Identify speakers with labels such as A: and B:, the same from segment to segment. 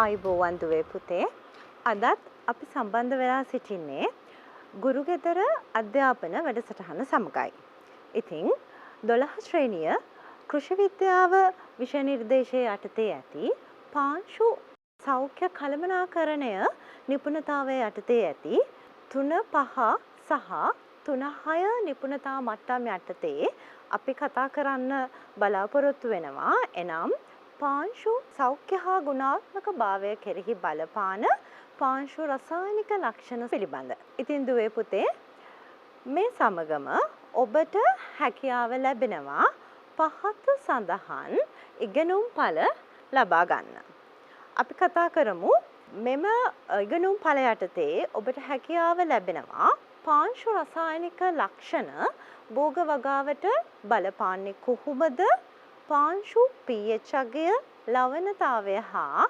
A: ආයුබෝවන් දුවේ පුතේ. අදත් අපි සම්බන්ධ වෙලා සිටින්නේ ගුරුගෙදර අධ්‍යාපන වැඩසටහන සමගයි. ඉතින් 12 ශ්‍රේණිය කෘෂි විද්‍යාව විෂය නිර්දේශයේ යටතේ ඇති පාංශු සෞඛ්‍ය කළමනාකරණය නිපුණතාවයේ යටතේ ඇති 3-5 සහ 3-6 නිපුණතා මට්ටම් යටතේ අපි කතා කරන්න බලාපොරොත්තු වෙනවා. එනම් පාංශු සෞඛ්‍ය හා ගුණාත්මක භාවය කෙරෙහි බලපාන පාංශු රසායනික ලක්ෂණ පිළිබඳ. ඉතින් දුවේ පුතේ මේ සමගම ඔබට හැකියාව ලැබෙනවා පහත සඳහන් ඉගෙනුම් ඵල ලබා ගන්න. අපි කතා කරමු මෙම ඉගෙනුම් ඵල යටතේ ඔබට හැකියාව ලැබෙනවා පාංශු රසායනික ලක්ෂණ භෝග වගාවට බලපාන්නේ කොහොමද? පාංශු pH අගය, ලවණතාවය හා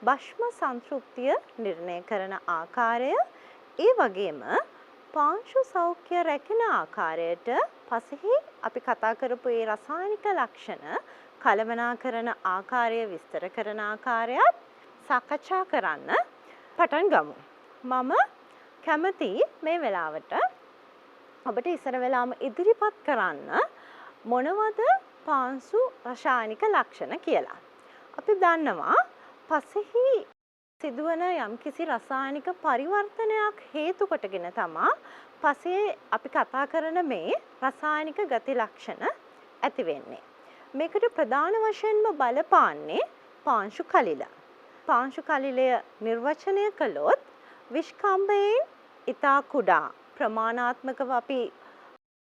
A: භෂ්ම සංතෘප්තිය නිර්ණය කරන ආකාරය, ඒ වගේම පාංශු සෞඛ්‍ය රැකෙන ආකාරයට පසෙහි අපි කතා කරපු ඒ රසායනික ලක්ෂණ කළමනාකරන ආකාරය විස්තර කරන ආකාරයත් සාකච්ඡා කරන්න පටන් ගමු. මම කැමති මේ වෙලාවට ඔබට ඉස්සර වෙලාම ඉදිරිපත් කරන්න මොනවද පාංශු රසායනික ලක්ෂණ කියලා. අපි දන්නවා පසෙහි සිදුවන යම්කිසි රසායනික පරිවර්තනයක් හේතු කොටගෙන තමයි පසේ අපි කතා කරන මේ රසායනික ගති ලක්ෂණ ඇති වෙන්නේ. මේකට ප්‍රධාන වශයෙන්ම බලපාන්නේ පාංශු කලිල. පාංශු කලිලය නිර්වචනය කළොත් විෂ්කම්භයෙන් ඉතා කුඩා ප්‍රමාණාත්මකව අපි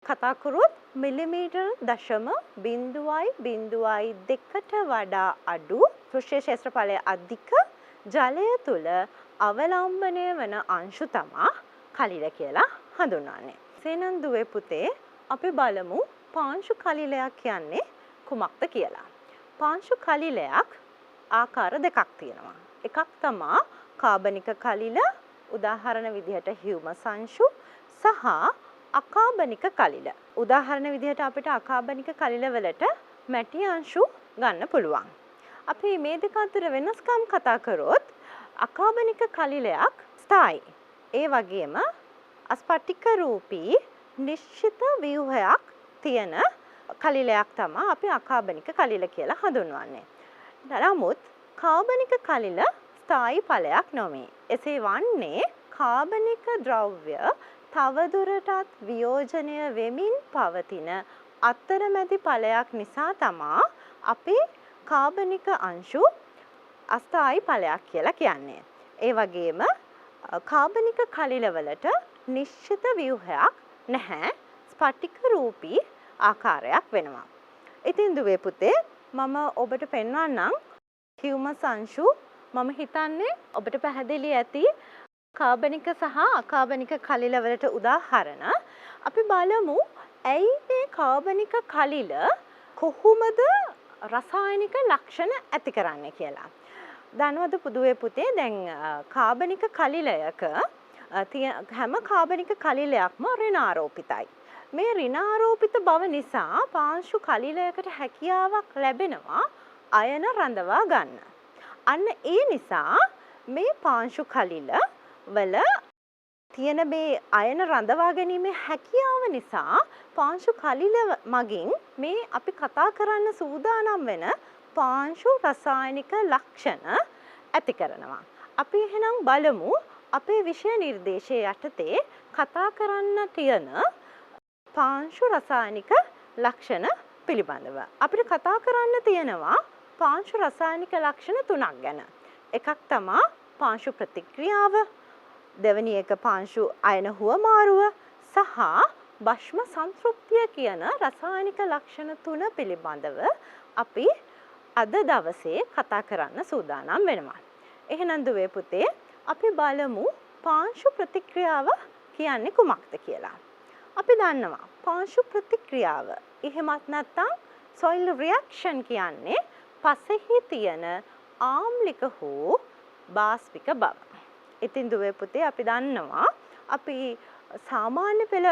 A: කතා කරොත් මිලිමීටර් 0.02ට වඩා අඩු පෘෂ්ඨ ක්ෂේත්‍රඵලය අධික ජලය තුල අවලම්බනය වන අංශු තමයි කලිල කියලා හඳුන්වන්නේ. සේනන් දුවේ පුතේ අපි බලමු පාංශු කලිලයක් කියන්නේ කුමක්ද කියලා. පාංශු කලිලයක් ආකාර දෙකක් තියෙනවා. එකක් තමයි කාබනික කලිල, උදාහරණ විදිහට හියුමස් අංශු, සහ අකාබනික කලිල. උදාහරණ විදිහට අපිට අකාබනික කලිල වලට මැටි අංශු ගන්න පුළුවන්. අපි මේ දෙක අතර වෙනස්කම් කතා කරොත් අකාබනික කලිලයක් ස්ථායි. ඒ වගේම අස්පටික රූපී නිශ්චිත ව්‍යුහයක් තියෙන කලිලයක් තමයි අපි අකාබනික කලිල කියලා හඳුන්වන්නේ. නමුත් කාබනික කලිල ස්ථායි ඵලයක් නොවේ. එසේ වන්නේ කාබනික ද්‍රව්‍ය තවදුරටත් වියෝජනය වෙමින් පවතින අතරමැදි ඵලයක් නිසා තමයි අපි කාබනික අංශු අස්ථායි ඵලයක් කියලා කියන්නේ. ඒ වගේම කාබනික කලිලවලට නිශ්චිත ව්‍යුහයක් නැහැ. ස්පටික රූපී ආකාරයක් වෙනවා. ඉතින් දුවේ පුතේ මම ඔබට පෙන්වන්නම් හියුමස් අංශු. මම හිතන්නේ ඔබට පැහැදිලි ඇති කාබනික සහ අකාබනික කලිල වලට උදාහරණ. අපි බලමු ඇයි මේ කාබනික කලිල කොහොමද රසායනික ලක්ෂණ ඇති කරන්නේ කියලා. දන්නවද පුදුවේ පුතේ දැන් කාබනික කලිලයක හැම කාබනික කලිලයක්ම ඍණාරෝපිතයි. මේ ඍණාරෝපිත බව නිසා පාංශු කලිලයකට හැකියාවක් ලැබෙනවා අයන රඳවා ගන්න. අන්න ඒ නිසා මේ පාංශු කලිල වල තියෙන මේ අයන රඳවා ගැනීමේ හැකියාව නිසා පාංශු කලිල මගින් මේ අපි කතා කරන්න සූදානම් වෙන පාංශු රසායනික ලක්ෂණ ඇති කරනවා. අපි එහෙනම් බලමු අපේ විෂය නිර්දේශයේ යටතේ කතා කරන්න තියෙන පාංශු රසායනික ලක්ෂණ පිළිබඳව. අපිට කතා කරන්න තියෙනවා පාංශු රසායනික ලක්ෂණ 3ක් ගැන. එකක් තමයි පාංශු ප්‍රතික්‍රියාව, දෙවැනි එක පාංශු අයන හුවමාරුව සහ භෂ්ම සංතෘප්තිය කියන රසායනික ලක්ෂණ 3 පිළිබඳව අපි අද දවසේ කතා කරන්න සූදානම් වෙනවා. එහෙනම් දුවේ පුතේ අපි බලමු පාංශු ප්‍රතික්‍රියාව කියන්නේ කුමක්ද කියලා. අපි දන්නවා පාංශු ප්‍රතික්‍රියාව එහෙමත් නැත්නම් soil reaction කියන්නේ පසෙහි තියෙන ආම්ලික හෝ බාස්පික බව. ඉතින් දුවේ පුතේ අපි දන්නවා අපි සාමාන්‍ය පෙළ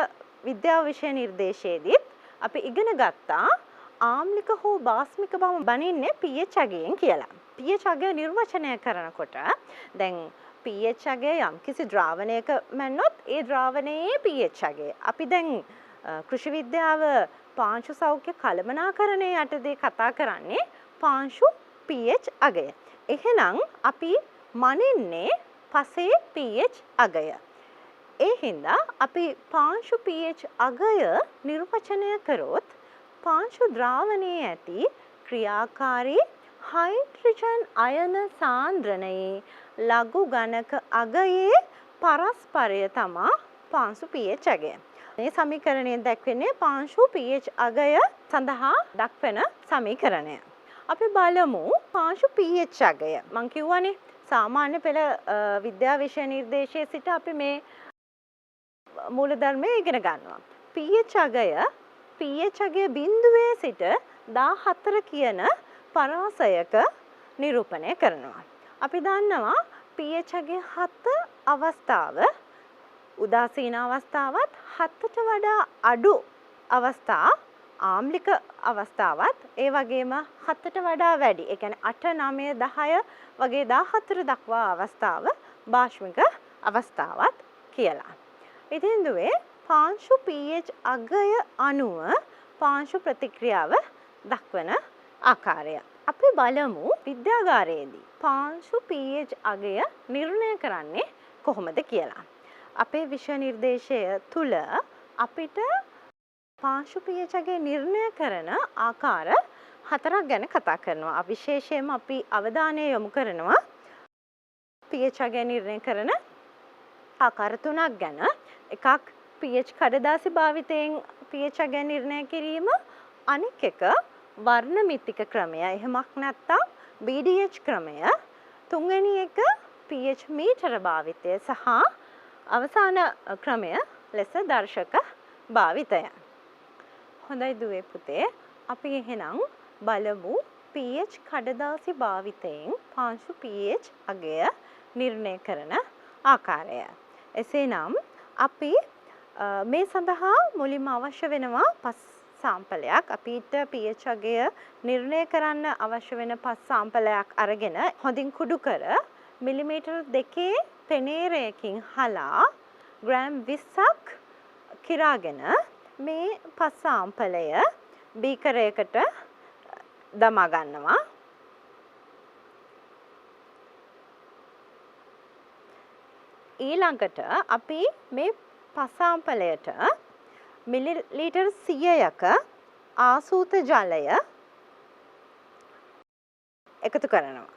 A: විද්‍යා විෂය නිර්දේශයේදීත් අපි ඉගෙන ගත්තා ආම්ලික හෝ බාස්මික බව බනින්නේ pH අගයෙන් කියලා. pH අගය නිර්වචනය කරනකොට දැන් pH අගය යම්කිසි ද්‍රාවණයක මැන්නොත් ඒ ද්‍රාවණයේ pH අගය. අපි දැන් කෘෂි විද්‍යාව පාංශු සෞඛ්‍ය කළමනාකරණය යටතේ කතා කරන්නේ පාංශු pH අගය. එහෙනම් අපි මනින්නේ පසේ pH අගය. ඒ හින්දා අපි පාංශු pH අගය නිර්වචනය කරොත් පාංශු ද්‍රාවණයේ ඇති ක්‍රියාකාරී හයිඩ්‍රජන් අයන සාන්ද්‍රණයේ ලඝු ගණක අගයේ පරස්පරය තමා පාංශු pH අගය. මේ සමීකරණයෙන් දැක්වෙන්නේ පාංශු pH අගය සඳහා දක්වන සමීකරණය. අපි බලමු පාංශු pH අගය. මම කියවනේ සාමාන්‍ය පෙළ විද්‍යා විෂය නිර්දේශයේ සිට අපි මේ මූලධර්මය ඉගෙන ගන්නවා. pH අගය බිඳුවේ සිට 14 කියන පරාසයක නිරූපණය කරනවා. අපි දන්නවා pH අගය 7 අවස්ථාව උදාසීන අවස්ථාවත් 7ට වඩා අඩු අවස්ථා ආම්ලික අවස්ථාවත් ඒ වගේම 7ට වඩා වැඩි. ඒ කියන්නේ 8 9 10 වගේ 14 දක්වා අවස්ථාව භාෂ්මික අවස්ථාවත් කියලා. ඉතින් දුවේ පාංශු pH අගය අනුව පාංශු ප්‍රතික්‍රියාව දක්වන ආකාරය. අපි බලමු විද්‍යාගාරයේදී පාංශු pH අගය නිර්ණය කරන්නේ කොහොමද කියලා. අපේ විෂය නිර්දේශය තුල අපිට පාංශු pH අගය නිර්ණය කරන ආකාර 4ක් ගැන කතා කරනවා. විශේෂයෙන්ම අපි අවධානය යොමු කරනවා pH අගය නිර්ණය කරන ආකාර 3ක් ගැන. එකක් pH කඩදාසි භාවිතයෙන් pH අගය නිර්ණය කිරීම, අනෙක් එක වර්ණ මිතික ක්‍රමය, එහෙමත් නැත්නම් BDH ක්‍රමය, තුන්වෙනි එක pH මීටර භාවිතය සහ අවසාන ක්‍රමය ලෙස දර්ශක භාවිතය. හොඳයි දුවේ පුතේ, අපි එහෙනම් බලමු pH කඩදාසි භාවිතයෙන් පාංශු pH අගය නිර්ණය කරන ආකාරය. එසේනම් අපි මේ සඳහා මුලින්ම අවශ්‍ය වෙනවා පස් සාම්පලයක්. අපිට pH අගය නිර්ණය කරන්න අවශ්‍ය වෙන පස් සාම්පලයක් අරගෙන හොඳින් කුඩු කර මිලිමීටර් 2 පෙනේරයකින් හලා ග්‍රෑම් 20ක් කිරාගෙන මේ පස් සාම්පලය බීකරයකට දමා ගන්නවා. ඊළඟට අපි මේ පස් සාම්පලයට මිලිලීටර් 100ක ආසූත ජලය එකතු කරනවා.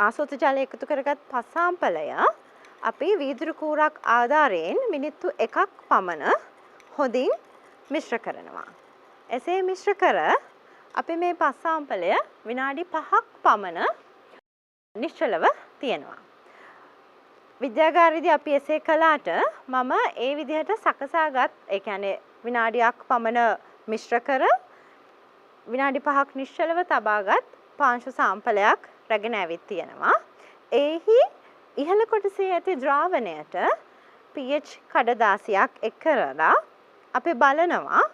A: ආසූත ජලය එකතු කරගත් පස් සාම්පලය අපි වීදුරු කූරක් ආධාරයෙන් මිනිත්තු 1ක් පමණ හොඳින් මිශ්‍ර කරනවා. එසේ මිශ්‍ර කර අපි මේ පස් සාම්පලය විනාඩි 5ක් පමණ නිශ්චලව තියනවා. විද්‍යාගාරයේදී අපි එසේ කළාට මම ඒ විදිහට සකසාගත්, ඒ කියන්නේ විනාඩියක් පමණ මිශ්‍ර කර විනාඩි 5ක් නිශ්චලව තබාගත් පාංශු සාම්පලයක් රැගෙන ඇවිත් තියෙනවා. එහි ඉහළ කොටසේ ඇති ද්‍රාවණයට pH කඩදාසියක් එක් කරලා අපි බලනවා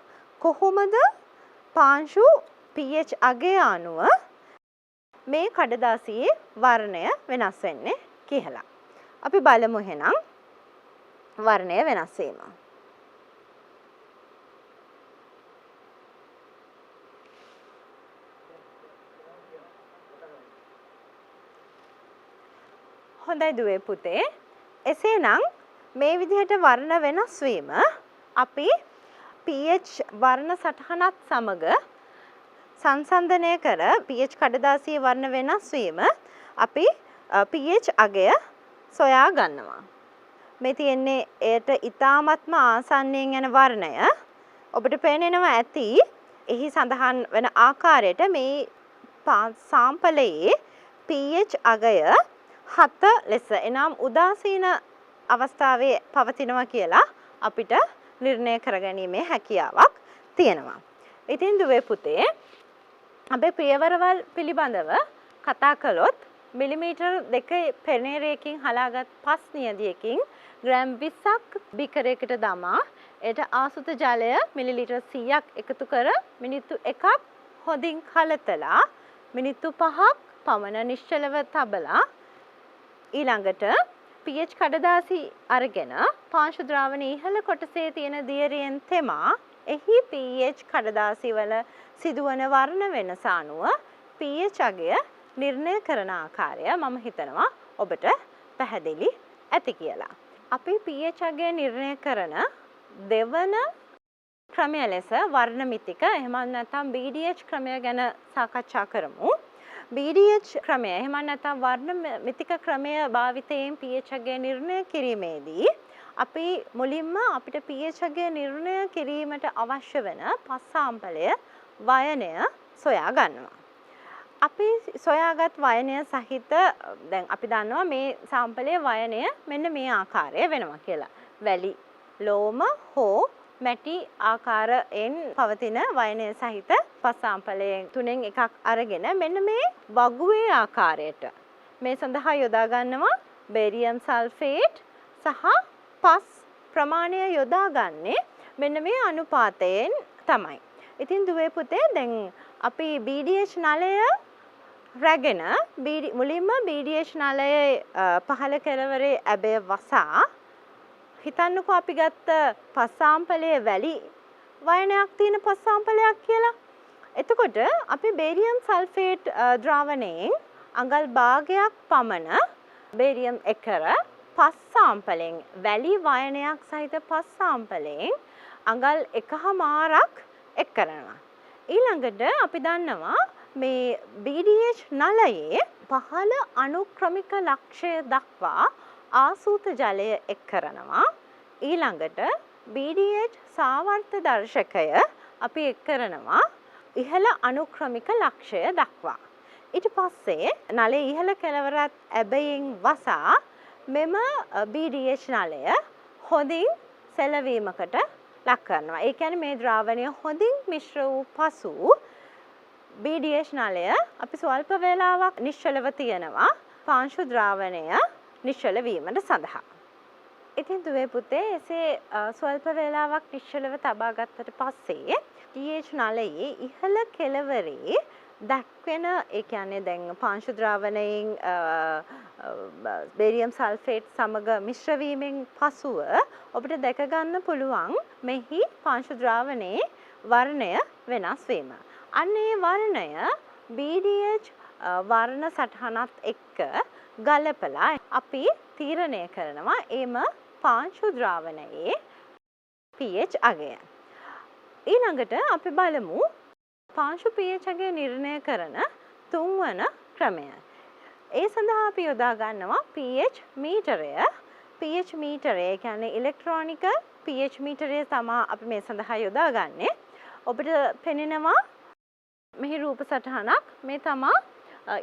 A: කොහොමද පාංශු pH අගය අනුව මේ කඩදාසියේ වර්ණය වෙනස් වෙන්නේ කියලා. අපි බලමු එහෙනම් වර්ණය වෙනස් වීම. හොඳයි දුවේ පුතේ. එසේනම් මේ විදිහට වර්ණ වෙනස් වීම අපි pH වර්ණ සටහනත් සමග සංසන්දනය කර pH කඩදාසියේ වර්ණ වෙනස් වීම අපි pH අගය සොයා ගන්නවා. මේ තියෙන්නේ එයට ඊ타ත්ම ආසන්නයෙන් යන වර්ණය. ඔබට පේනවා ඇති එහි සඳහන් වන ආකාරයට මේ සාම්පලයේ pH අගය 7 ලෙස එනම් උදාසීන අවස්ථාවේ පවතිනවා කියලා අපිට නිර්ණය කරගැනීමේ හැකියාවක් තියෙනවා. ඉතින් දුවේ පුතේ, අපේ පියවරවල් පිළිබඳව කතා කළොත් මිලිමීටර් 2 පෙනේරයකින් හලාගත් පස් නියදියකින් ග්‍රෑම් 20ක් බිකරයකට දමා එයට ආසුත ජලය මිලිලීටර් 100ක් එකතු කර මිනිත්තු 1ක් හොඳින් කලතලා මිනිත්තු 5ක් පමණ නිශ්චලව තබලා ඊළඟට pH කඩදාසි අරගෙන පාංශු ද්‍රාවණයේ ඉහළ කොටසේ තියෙන දියරියෙන් තෙමා එහි pH කඩදාසි වල සිදුවන වර්ණ වෙනස අනුව pH අගය නිර්ණය කරන ආකාරය මම හිතනවා ඔබට පැහැදිලි ඇති කියලා. අපි pH අගය නිර්ණය කරන දෙවන ක්‍රමය ලෙස වර්ණ මිතික එහෙම නැත්නම් BDH ක්‍රමය ගැන සාකච්ඡා කරමු. BDH ක්‍රමය එහෙම නැත්නම් වර්ණ මිතික ක්‍රමය භාවිතයෙන් pH අගය නිර්ණය කිරීමේදී අපි මුලින්ම අපිට pH අගය නිර්ණය කිරීමට අවශ්‍ය වෙන පස් සාම්පලය වයනය සොයා ගන්නවා. අපි සොයාගත් වයනය සහිත දැන් අපි දන්නවා මේ සාම්පලයේ වයනය මෙන්න මේ ආකාරය වෙනවා කියලා. වැලි, ලෝම හෝ මැටි ආකාරයෙන් පවතින වයනය සහිත පස් සාම්පලයෙන් තුනෙන් එකක් අරගෙන මෙන්න මේ වගුවේ ආකාරයට මේ සඳහා යොදා ගන්නවා බේරියම් සල්ෆේට් සහ පස් ප්‍රමාණය යොදාගන්නේ මෙන්න මේ අනුපාතයෙන් තමයි. ඉතින් දුවේ පුතේ දැන් අපි BDH නලය රැගෙන මුලින්ම BDH නලයේ පහළ කෙළවරේ ඇබය වසා හිතන්නකෝ අපි ගත්ත පස් සාම්පලයේ වැලි වයනයක් තියෙන පස් සාම්පලයක් කියලා. එතකොට අපි බේරියම් සල්ෆේට් ද්‍රාවණයෙන් අඟල් භාගයක් පමණ බේරියම් එකර පස් සාම්පලෙන් වැලි වයනයක් සහිත පස් සාම්පලෙන් අඟල් 1.5ක් එක් කරනවා. ඊළඟට අපි දන්නවා මේ BDH නලයේ පහළ අනුක්‍රමික ලක්ෂය දක්වා ආසූත ජලය එක් කරනවා. ඊළඟට BDH සාවර්ත දර්ශකය අපි එක් කරනවා ඉහළ අනුක්‍රමික ලක්ෂය දක්වා. ඊට පස්සේ නලයේ ඉහළ කෙළවරත් ඇබයෙන් වසා මෙම BDH නලය හොඳින් සෙලවීමකට ලක් කරනවා. ඒ කියන්නේ මේ ද්‍රාවණය හොඳින් මිශ්‍ර වූ පසු BDH නලය අපි ස්වල්ප වේලාවක් නිශ්චලව තියනවා පාංශු ද්‍රාවණය නිශ්චල වීමට සඳහා. ඉතින් දුවේ පුතේ එසේ ස්වල්ප වේලාවක් නිශ්චලව තබා ගත්තට පස්සේ pH නලයේ ඉහළ කෙළවරේ දක්වන ඒ කියන්නේ දැන් පාංශු ද්‍රාවණයෙන් බේරියම් සල්ෆේට් සමග මිශ්‍ර වීමෙන් පසුව ඔබට දැක ගන්න පුළුවන් මෙහි පාංශු ද්‍රාවණයේ වර්ණය වෙනස් වීම. අන්න ඒ වර්ණය BDH වර්ණ සටහනත් එක්ක ගලපලා අපි තීරණය කරනවා එම පාංශු ද්‍රාවණයේ pH අගය. ඊළඟට අපි බලමු පාංශු pH අගය නිර්ණය කරන තුන්වන ක්‍රමය. ඒ සඳහා අපි යොදා ගන්නවා pH මීටරය. pH මීටරය කියන්නේ ඉලෙක්ට්‍රෝනික pH මීටරය තමයි අපි මේ සඳහා යොදාගන්නේ. ඔබට පෙනෙනවා මෙහි රූප සටහනක් මේ තමයි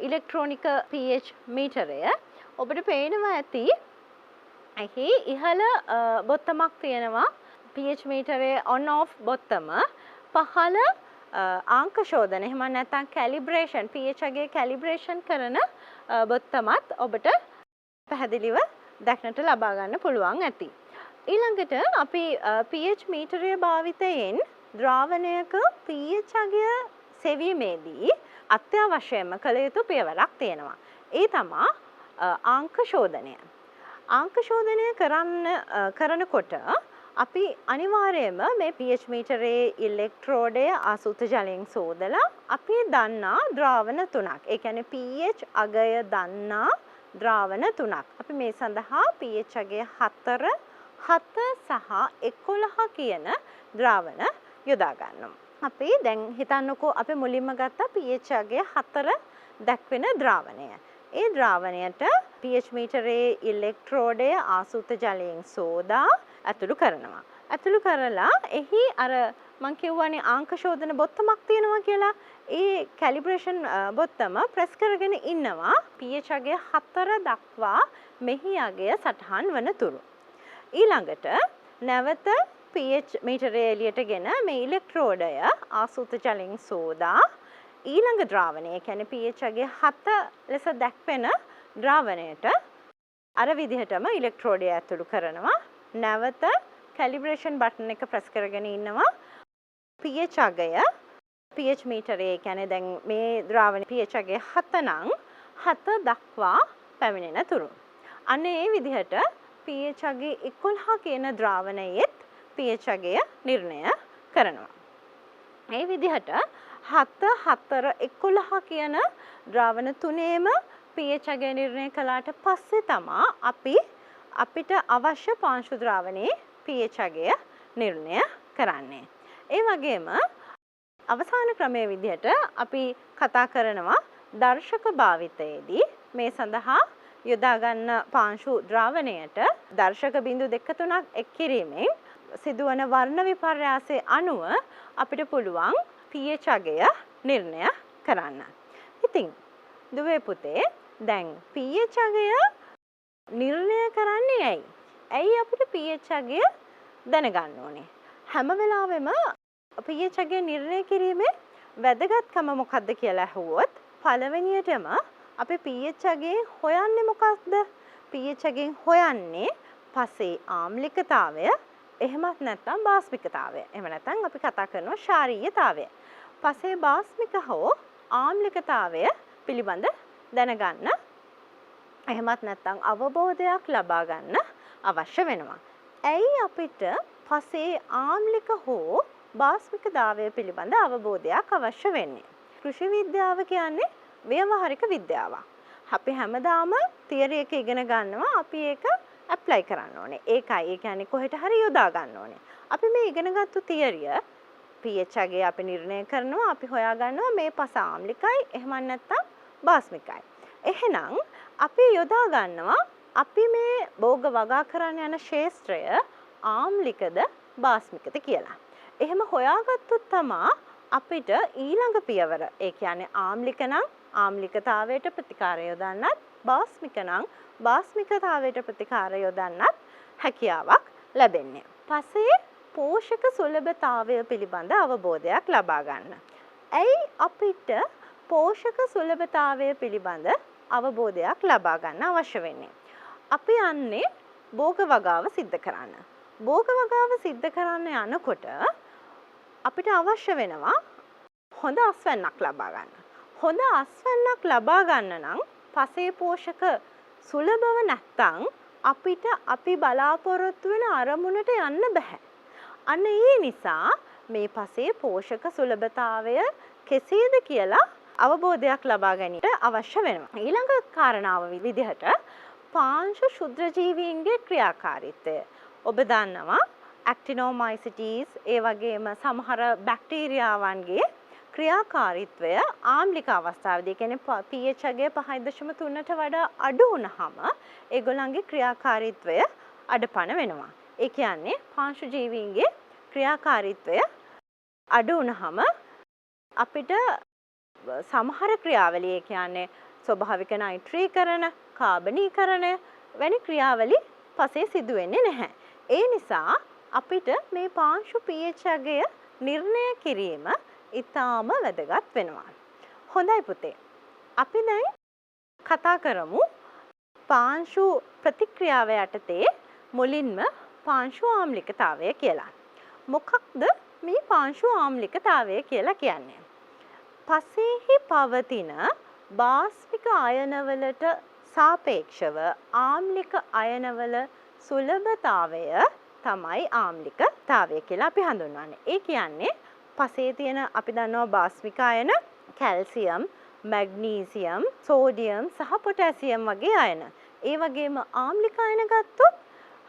A: ඉලෙක්ට්‍රෝනික pH මීටරය. ඔබට පේනවා ඇති එහි ඉහළ බොත්තමක් තියෙනවා pH මීටරයේ on off බොත්තම පහළ ආංක ශෝධන එහෙම නැත්නම් කැලිබ්‍රේෂන් pH අගය කැලිබ්‍රේෂන් කරන බොත්තමත් ඔබට පැහැදිලිව දැක්නට ලබා ගන්න පුළුවන් ඇති. ඊළඟට අපි pH මීටරය භාවිතයෙන් ද්‍රාවණයක pH අගය සෙවීමේදී අත්‍යවශ්‍යම කළ යුතු පියවරක් තියෙනවා. ඒ තමයි ආංක ශෝධනය. ආංක ශෝධනය කරනකොට අපි අනිවාර්යයෙන්ම මේ pH මීටරයේ ඉලෙක්ට්‍රෝඩය ආසූත ජලයෙන් සෝදලා අපි දන්නා ද්‍රාවණ තුනක්. ඒ කියන්නේ pH අගය දන්නා ද්‍රාවණ තුනක්. අපි මේ සඳහා pH අගය 4, 7 සහ 11 කියන ද්‍රාවණ යොදා ගන්නවා. අපි දැන් හිතන්නකෝ අපි මුලින්ම ගත්ත pH අගය 4 දක්වන ද්‍රාවණය. ඒ ද්‍රාවණයට pH මීටරයේ ඉලෙක්ට්‍රෝඩය ආසූත ජලයෙන් සෝදා ඇතුළු කරනවා. ඇතුළු කරලා එහි අර මං කියවනේ ආංක ශෝධන බොත්තමක් තියෙනවා කියලා. ඒ කැලිබ්‍රේෂන් බොත්තම ප්‍රෙස් කරගෙන ඉන්නවා pH අගය 4 දක්වා මෙහි අගය සටහන් වන තුරු. ඊළඟට නැවත pH මීටරය එළියටගෙන මේ ඉලෙක්ට්‍රෝඩය ආසූත ජලයෙන් සෝදා ඊළඟ ද්‍රාවණය, ඒ කියන්නේ pH අගය 7 ලෙස දැක්වෙන ද්‍රාවණයට අර විදිහටම ඉලෙක්ට්‍රෝඩය ඇතුළු කරනවා. නැවත කැලිබ්‍රේෂන් බටන් එක ප්‍රෙස් කරගෙන ඉන්නවා. pH අගය pH මීටරේ, ඒ කියන්නේ දැන් මේ ද්‍රාවණයේ pH අගය 7 නම් 7 දක්වා පැමිණෙන තුරු. අන්න ඒ විදිහට pH අගය 11 කියන ද්‍රාවණයේත් pH අගය නිර්ණය කරනවා. මේ විදිහට 7, 4, 11 කියන ද්‍රාවණ තුනේම pH අගය නිර්ණය කළාට පස්සේ තමයි අපිට අවශ්‍ය පාංශු ද්‍රාවණයේ pH අගය නිර්ණය කරන්නේ. ඒ වගේම අවසාන ක්‍රමයේ විදිහට අපි කතා කරනවා දර්ශක භාවිතයේදී මේ සඳහා යොදා ගන්න පාංශු ද්‍රාවණයට දර්ශක බිඳු 2 3ක් එක් කිරීමෙන් සිදුවන වර්ණ විපර්යාසයේ අනුව අපිට පුළුවන් pH අගය නිර්ණය කරන්න. ඉතින් දුවේ පුතේ දැන් pH අගය නිර්ණය කරන්නේ ඇයි? ඇයි අපිට pH අගය දැනගන්න ඕනේ? හැම වෙලාවෙම pH අගය නිර්ණය කිරීමේ වැදගත්කම මොකක්ද කියලා අහුවොත් පළවෙනියටම අපි pH අගයෙන් හොයන්නේ මොකක්ද? pH අගයෙන් හොයන්නේ පසේ ආම්ලිකතාවය, එහෙමත් නැත්නම් බාස්මිකතාවය. එහෙම නැත්නම් අපි කතා කරනවා ශාරීයතාවය. පසේ බාස්මික හෝ ආම්ලිකතාවය පිළිබඳ දැනගන්න, එහෙමත් නැත්නම් අවබෝධයක් ලබා ගන්න අවශ්‍ය වෙනවා. ඇයි අපිට පසේ ආම්ලික හෝ බාස්මිකතාවය පිළිබඳ අවබෝධයක් අවශ්‍ය වෙන්නේ? කෘෂි විද්‍යාව කියන්නේ ව්‍යවහාරික විද්‍යාවක්. අපි හැමදාම තියරි එක ඉගෙන ගන්නවා, අපි ඒක ඇප්ලයි කරන්න ඕනේ. ඒකයි, ඒ කියන්නේ කොහෙට හරි යොදා ගන්න ඕනේ. අපි මේ ඉගෙනගත්තු තියරිය pH අගය අපි නිර්ණය කරනවා, අපි හොයා ගන්නවා මේ පස ආම්ලිකයි, එහෙම නැත්නම් බාස්මිකයි. එහෙනම් අපි යොදා ගන්නවා අපි මේ භෝග වගා කරන්න යන ක්ෂේත්‍රය ආම්ලිකද බාස්මිකද කියලා. එහෙම හොයාගත්තොත් තමයි අපිට ඊළඟ පියවර, ඒ කියන්නේ ආම්ලික නම් ආම්ලිකතාවයට ප්‍රතිකාර යොදන්නත්, බාස්මික නම් බාස්මිකතාවයට ප්‍රතිකාර යොදන්නත් හැකියාවක් ලැබෙන්නේ. පසේ පෝෂක සුලභතාවය පිළිබඳ අවබෝධයක් ලබා ගන්න. ඇයි අපිට පෝෂක සුලභතාවය පිළිබඳ අවබෝධයක් ලබා ගන්න අවශ්‍ය වෙන්නේ? අපි යන්නේ භෝග වගාව සිද්ධ කරන්න. භෝග වගාව සිද්ධ කරන්න යනකොට අපිට අවශ්‍ය වෙනවා හොඳ අස්වැන්නක් ලබා ගන්න. හොඳ අස්වැන්නක් ලබා ගන්න නම් පසේ පෝෂක සුලභව නැත්තම් අපිට අපි බලාපොරොත්තු වෙන අරමුණට යන්න බෑ. අන්න ඒ නිසා මේ පසේ පෝෂක සුලභතාවය කෙසේද කියලා අවබෝධයක් ලබා ගැනීමට අවශ්‍ය වෙනවා. ඊළඟ කාරණාව විදිහට පාංශු ශුද්‍රජීවීන්ගේ ක්‍රියාකාරීත්වය. ඔබ දන්නවා ඇක්ටිනෝමයිසිටිස්, ඒ වගේම සමහර බැක්ටීරියාවන්ගේ ක්‍රියාකාරීත්වය ආම්ලික අවස්ථාවේදී, කියන්නේ pH අගය 5.3ට වඩා අඩු වුණාම ඒගොල්ලන්ගේ ක්‍රියාකාරීත්වය අඩපණ වෙනවා. ඒ කියන්නේ පාංශු ජීවීන්ගේ ක්‍රියාකාරීත්වය අඩු වුණාම අපිට සමහර ක්‍රියාවලිය, ඒ කියන්නේ ස්වභාවික නයිට්‍රීකරණ, කාබනීකරණය වැනි ක්‍රියාවලි පසේ සිදු වෙන්නේ නැහැ. ඒ නිසා අපිට මේ පාංශු pH අගය නිර්ණය කිරීම ඉතාම වැදගත් වෙනවා. හොඳයි පුතේ. අපි දැන් කතා කරමු පාංශු ප්‍රතික්‍රියාව යටතේ මුලින්ම පාංශු ආම්ලිකතාවය කියලා. මොකක්ද මේ පාංශු ආම්ලිකතාවය කියලා කියන්නේ? පසේහි පවතින බාස්මික අයනවලට සාපේක්ෂව ආම්ලික අයනවල සුලභතාවය තමයි ආම්ලිකතාවය කියලා අපි හඳුන්වන්නේ. ඒ කියන්නේ පසේ තියෙන අපි දන්නවා බාස්මික අයන කැල්සියම්, මැග්නීසියම්, සෝඩියම් සහ පොටෑසියම් වගේ අයන. ඒ වගේම ආම්ලික අයන ගත්තොත්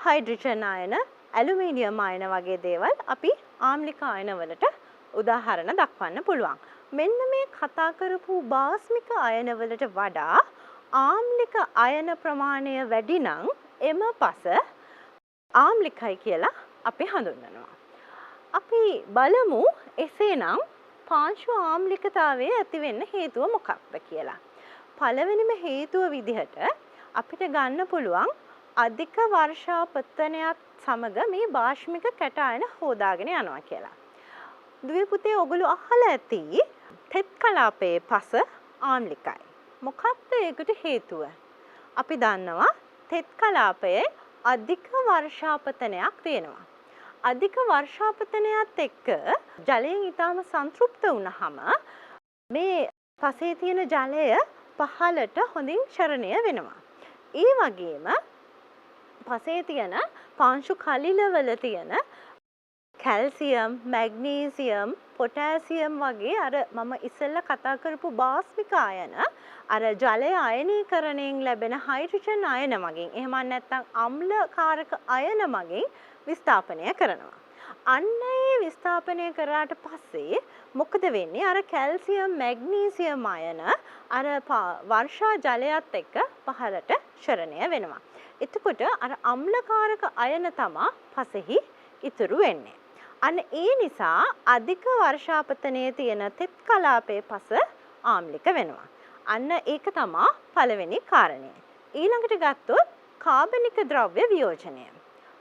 A: හයිඩ්‍රජන් අයන, ඇලුමිනියම් අයන වගේ දේවල් අපි ආම්ලික අයන වලට උදාහරණ දක්වන්න පුළුවන්. මෙන්න මේ කතා කරපු බාස්මික අයන වලට වඩා ආම්ලික අයන ප්‍රමාණය වැඩි නම් එම පස ආම්ලිකයි කියලා අපි හඳුන්වනවා. අපි බලමු එසේනම් පාංශු ආම්ලිකතාවයේ ඇති වෙන්න හේතුව මොකක්ද කියලා. පළවෙනිම හේතුව විදිහට අපිට ගන්න පුළුවන් අධික වර්ෂාපතනයත් සමග මේ බාෂ්මික කැටායන හොදාගෙන යනවා කියලා. දුවේ පුතේ ඔයගොල්ලෝ අහලා ඇති තෙත් කලාපයේ පස ආම්ලිකයි. මොකක්ද ඒකට හේතුව? අපි දන්නවා තෙත් කලාපයේ අධික වර්ෂාපතනයක් තියෙනවා. අධික වර්ෂාපතනයත් එක්ක ජලයෙන් ඊටම සංතෘප්ත වුණාම මේ පසේ තියෙන ජලය පහළට හොඳින් ක්ෂරණය වෙනවා. ඒ වගේම පසේ තියෙන පාංශු කලිලවල තියෙන කැල්සියම්, මැග්නීසියම්, පොටෑසියම් වගේ අර මම ඉස්සෙල්ලා කතා කරපු බාස්මික අයන අර ජලය අයනීකරණයෙන් ලැබෙන හයිඩ්‍රජන් අයන මගින් එහෙම නැත්නම් අම්ලකාරක අයන මගින් විස්ථාපනය කරනවා. අන්න ඒ විස්ථාපනය කරාට පස්සේ මොකද වෙන්නේ? අර කැල්සියම්, මැග්නීසියම් අයන අර වර්ෂා ජලයත් එක්ක පහළට ක්ෂරණය වෙනවා. එතකොට අර අම්ලකාරක අයන තමයි පසෙහි ඉතුරු වෙන්නේ. අන්න ඒ නිසා අධික වර්ෂාපතනයේ තියෙන තෙත් කලාපයේ පස ආම්ලික වෙනවා. අන්න ඒක තමයි පළවෙනි කාරණය. ඊළඟට ගත්තොත් කාබනික ද්‍රව්‍ය වියෝජනය.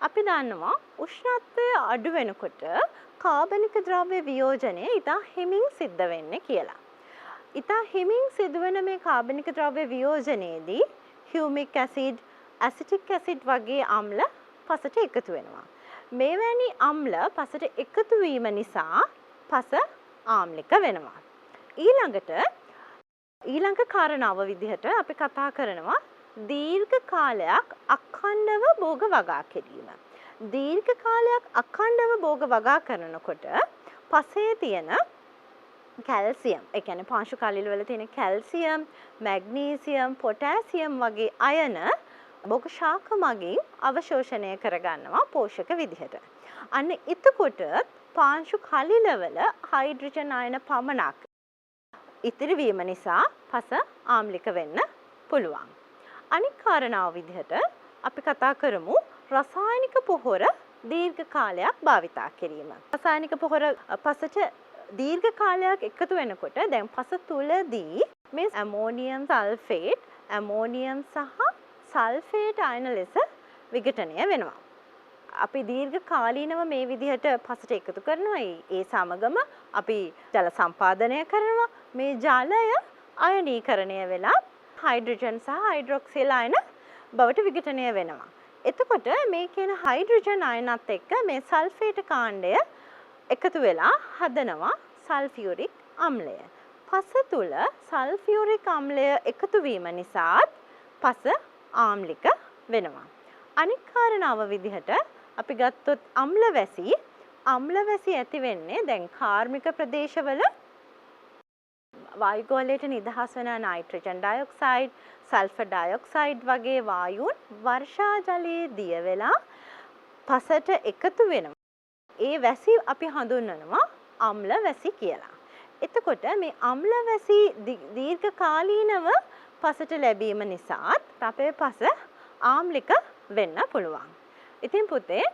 A: අපි දන්නවා උෂ්ණත්වය අඩු වෙනකොට කාබනික ද්‍රව්‍ය වියෝජනය ඉතා හිමින් සිද්ධ වෙන්නේ කියලා. ඉතා හිමින් සිදුවෙන මේ කාබනික ද්‍රව්‍ය වියෝජනයේදී හියුමික් ඇසිඩ්, ඇසිටික් ඇසිඩ් වගේ අම්ල පසට එකතු වෙනවා. මේවැනි අම්ල පසට එකතු වීම නිසා පස ආම්ලික වෙනවා. ඊළඟ කාරණාව විදිහට අපි කතා කරනවා දීර්ඝ කාලයක් අඛණ්ඩව භෝග වගා කිරීම. දීර්ඝ කාලයක් අඛණ්ඩව භෝග වගා කරනකොට පසේ තියෙන කැල්සියම්, ඒ කියන්නේ පාංශු කලිල වල තියෙන කැල්සියම්, මැග්නීසියම්, පොටෑසියම් වගේ අයන භෝග ශාක මගින් අවශෝෂණය කරගන්නවා පෝෂක විදිහට. අන්න එතකොට පාංශු කලිලවල හයිඩ්‍රජන් අයන පමණක් ඉතිරි වීම නිසා පස ආම්ලික වෙන්න පුළුවන්. අනික් කාරණාව විදිහට අපි කතා කරමු රසායනික පොහොර දීර්ඝ කාලයක් භාවිතා කිරීම. රසායනික පොහොර පසට දීර්ඝ කාලයක් එකතු වෙනකොට දැන් පස තුලදී මේ ඇමෝනියම් සල්ෆේට්, ඇමෝනියම් සහ සල්ෆේට් අයන ලෙස විඝටනය වෙනවා. අපි දීර්ඝ කාලීනව මේ විදිහට පසට එකතු කරනවා. ඒ සමගම අපි ජල සම්පාදනය කරනවා. මේ ජලය අයනීකරණය වෙලා හයිඩ්‍රජන් සහ හයිඩ්‍රොක්සිල් අයන බවට විඝටනය වෙනවා. එතකොට මේ කියන හයිඩ්‍රජන් අයනත් එක්ක මේ සල්ෆේට කාණ්ඩය එකතු වෙලා හදනවා සල්ෆියුරික් අම්ලය. පස තුල සල්ෆියුරික් අම්ලය එකතු වීම නිසාත් පස ආම්ලික වෙනවා. අනික් කාරණාව විදිහට අපි ගත්තොත් අම්ලවැසි ඇති වෙන්නේ දැන් කාර්මික ප්‍රදේශවල වායු ගෝලයට නිදහස් වෙන නයිට්‍රජන් ඩයොක්සයිඩ්, සල්ෆර් ඩයොක්සයිඩ් වගේ වායුන් වර්ෂා ජලයේ දිය වෙලා පසට එකතු වෙනවා. ඒ වැසි අපි හඳුන්වනවා අම්ල වැසි කියලා. එතකොට මේ අම්ල වැසි දීර්ඝ කාලීනව පසට ලැබීම නිසාත් අපේ පස ආම්ලික වෙන්න පුළුවන්. ඉතින් පුතේ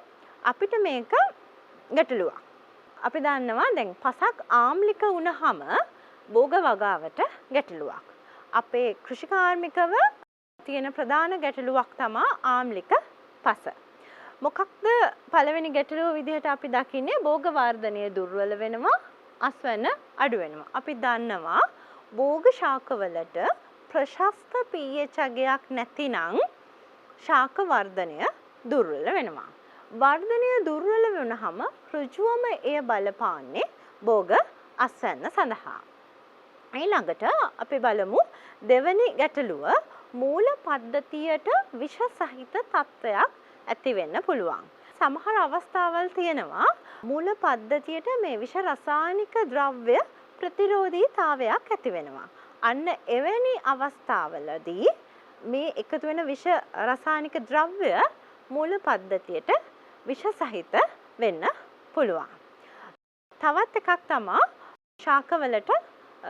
A: අපිට මේක ගැටලුවක්. අපි දන්නවා දැන් පසක් ආම්ලික වුණාම භෝග වගාවට ගැටලුවක්. අපේ කෘෂිකාර්මිකව තියෙන ප්‍රධාන ගැටලුවක් තමයි ආම්ලික පස. මොකක්ද පළවෙනි ගැටලුව විදිහට අපි දකින්නේ භෝග වර්ධනය දුර්වල වෙනවා, අස්වැන්න අඩු වෙනවා. අපි දන්නවා භෝග ශාකවලට ප්‍රශස්ත pH අගයක් නැතිනම් ශාක වර්ධනය දුර්වල වෙනවා. වර්ධනය දුර්වල වුණාම ඍජුවම එය බලපාන්නේ භෝග අස්වැන්න සඳහා. ඊළඟට අපි බලමු දෙවැනි ගැටලුව මූල පද්ධතියට විෂ සහිත තත්ත්වයක් ඇති වෙන්න පුළුවන්. සමහර අවස්ථාවල් තියෙනවා මූල පද්ධතියට මේ විෂ රසායනික ද්‍රව්‍ය ප්‍රතිරෝධීතාවයක් ඇති වෙනවා. අන්න එවැනි අවස්ථාවලදී මේ එකතු වෙන විෂ රසායනික ද්‍රව්‍ය මූල පද්ධතියට විෂ සහිත වෙන්න පුළුවන්. තවත් එකක් තමයි ශාකවලට